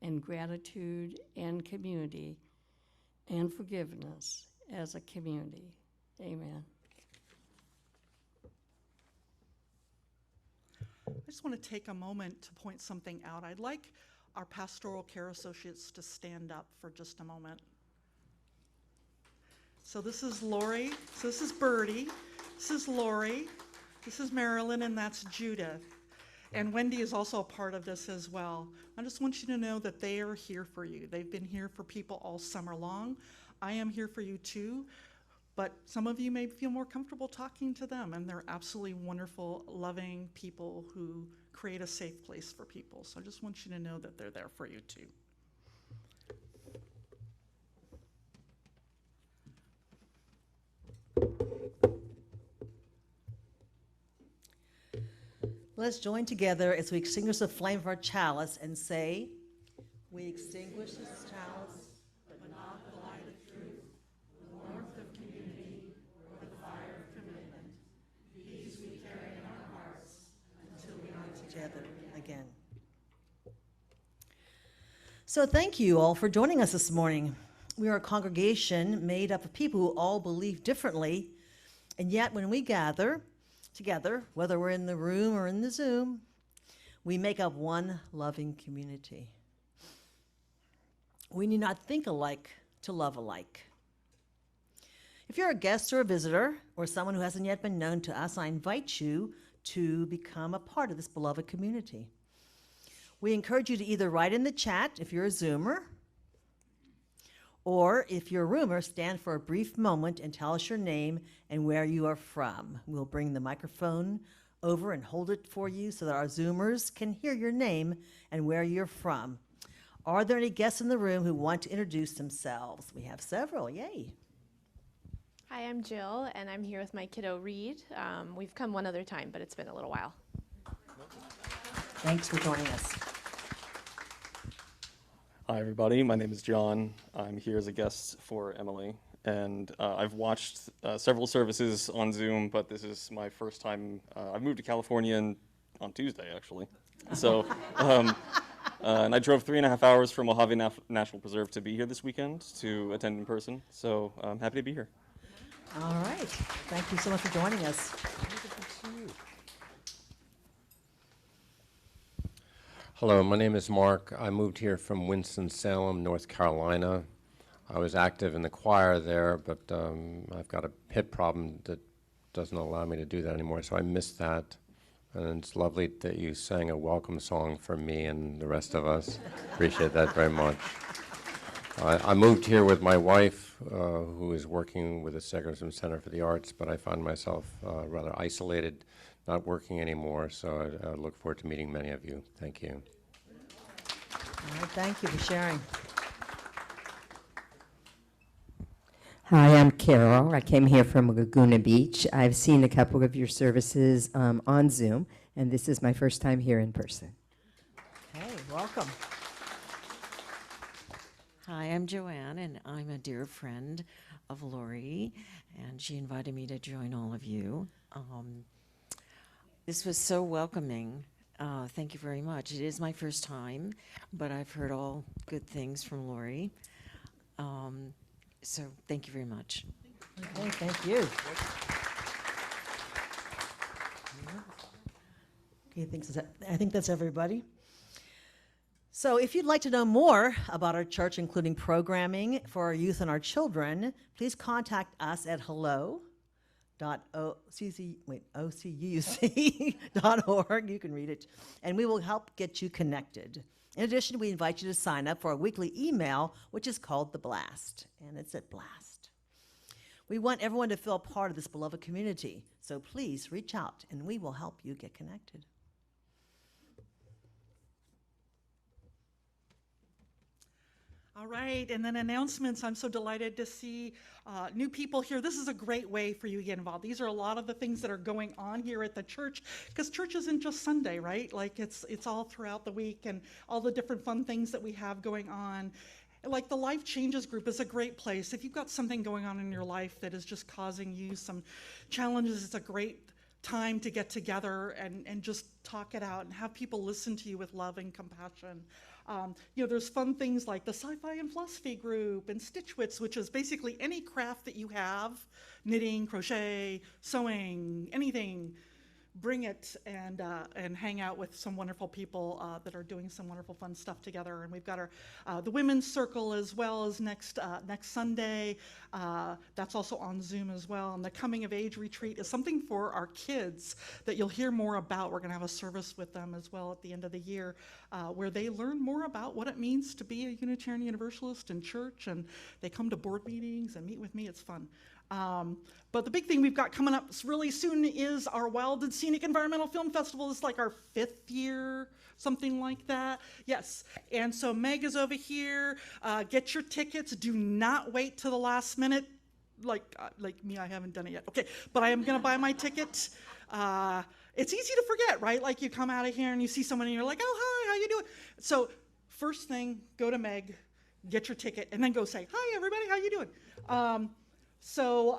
and gratitude and community and forgiveness as a community. Amen. I just want to take a moment to point something out. I'd like our pastoral care associates to stand up for just a moment. So this is Lori, so this is Birdie, this is Lori, this is Marilyn, and that's Judith. And Wendy is also a part of this as well. I just want you to know that they are here for you. They've been here for people all summer long. I am here for you too, but some of you may feel more comfortable talking to them, and they're absolutely wonderful, loving people who create a safe place for people. So I just want you to know that they're there for you too. Let's join together as we extinguish the flame of our chalice and say, we extinguish this chalice, but not the light of truth, the warmth of community, or the fire of commitment. These we carry in our hearts until we are together again. So thank you all for joining us this morning. We are a congregation made up of people who all believe differently, and yet when we gather together, whether we're in the room or in the Zoom, we make up one loving community. We need not think alike to love alike. If you're a guest or a visitor or someone who hasn't yet been known to us, I invite you to become a part of this beloved community. We encourage you to either write in the chat if you're a Zoomer, or if you're a roomer, stand for a brief moment and tell us your name and where you are from. We'll bring the microphone over and hold it for you so that our Zoomers can hear your name and where you're from. Are there any guests in the room who want to introduce themselves? We have several, yay. Hi, I'm Jill, and I'm here with my kiddo Reed. We've come one other time, but it's been a little while. Thanks for joining us. Hi, everybody. My name is John. I'm here as a guest for Emily, and I've watched several services on Zoom, but this is my first time. I've moved to California on Tuesday, actually. So, and I drove 3.5 hours from Mojave National Preserve to be here this weekend to attend in person. So I'm happy to be here. All right. Thank you so much for joining us. Hello, my name is Mark. I moved here from Winston-Salem, North Carolina. I was active in the choir there, but I've got a hip problem that doesn't allow me to do that anymore, so I missed that. And it's lovely that you sang a welcome song for me and the rest of us. Appreciate that very much. I moved here with my wife, who is working with the Segersman Center for the Arts, but I found myself rather isolated, not working anymore, so I look forward to meeting many of you. Thank you. All right, thank you for sharing. Hi, I'm Carol. I came here from Laguna Beach. I've seen a couple of your services on Zoom, and this is my first time here in person. Hey, welcome. Hi, I'm Joanne, and I'm a dear friend of Lori, and she invited me to join all of you. This was so welcoming. Thank you very much. It is my first time, but I've heard all good things from Lori. So thank you very much. Okay, thank you. Okay, I think that's everybody. So if you'd like to know more about our church, including programming for our youth and our children, please contact us at ocuc.org. You can read it, and we will help get you connected. In addition, we invite you to sign up for our weekly email, which is called The Blast, and it's at Blast. We want everyone to feel part of this beloved community, so please reach out, and we will help you get connected. All right, and then announcements. I'm so delighted to see new people here. This is a great way for you to get involved. These are a lot of the things that are going on here at the church, because church isn't just Sunday, right? Like it's all throughout the week, and all the different fun things that we have going on. Like the Life Changes group is a great place. If you've got something going on in your life that is just causing you some challenges, it's a great time to get together and just talk it out and have people listen to you with love and compassion. There's fun things like the Sci-Fi and Philosophy group and Stitchwits, which is basically any craft that you have, knitting, crochet, sewing, anything. Bring it and hang out with some wonderful people that are doing some wonderful fun stuff together. And we've got our the Women's Circle as well as next Sunday. That's also on Zoom as well. And the Coming of Age Retreat is something for our kids that you'll hear more about. We're going to have a service with them as well at the end of the year where they learn more about what it means to be a Unitarian Universalist in church. And they come to board meetings and meet with me. It's fun. But the big thing we've got coming up really soon is our Wild and Scenic Environmental Film Festival. It's like our 5th year, something like that. Yes, and so Meg is over here. Get your tickets. Do not wait till the last minute. Like me, I haven't done it yet. Okay, but I am going to buy my ticket. It's easy to forget, right? Like you come out of here and you see someone and you're like, oh, hi, how you doing? So first thing, go to Meg, get your ticket, and then go say, hi, everybody, how you doing? So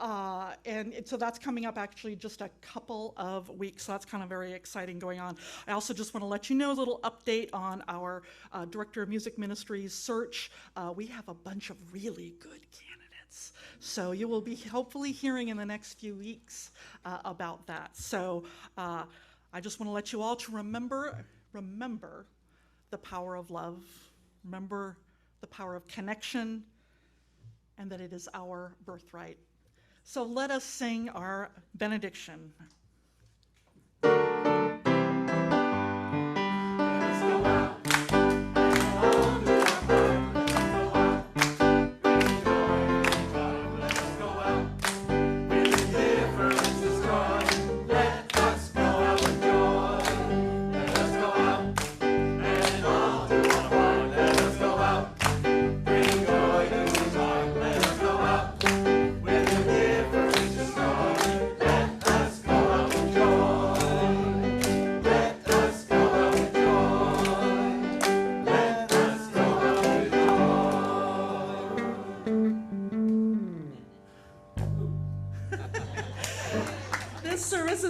that's coming up actually just a couple of weeks. So that's kind of very exciting going on. I also just want to let you know a little update on our Director of Music Ministries search. We have a bunch of really good candidates. So you will be hopefully hearing in the next few weeks about that. So I just want to let you all to remember the power of love. Remember the power of connection, and that it is our birthright. So let us sing our benediction. With a difference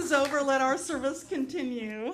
is over, let our service continue.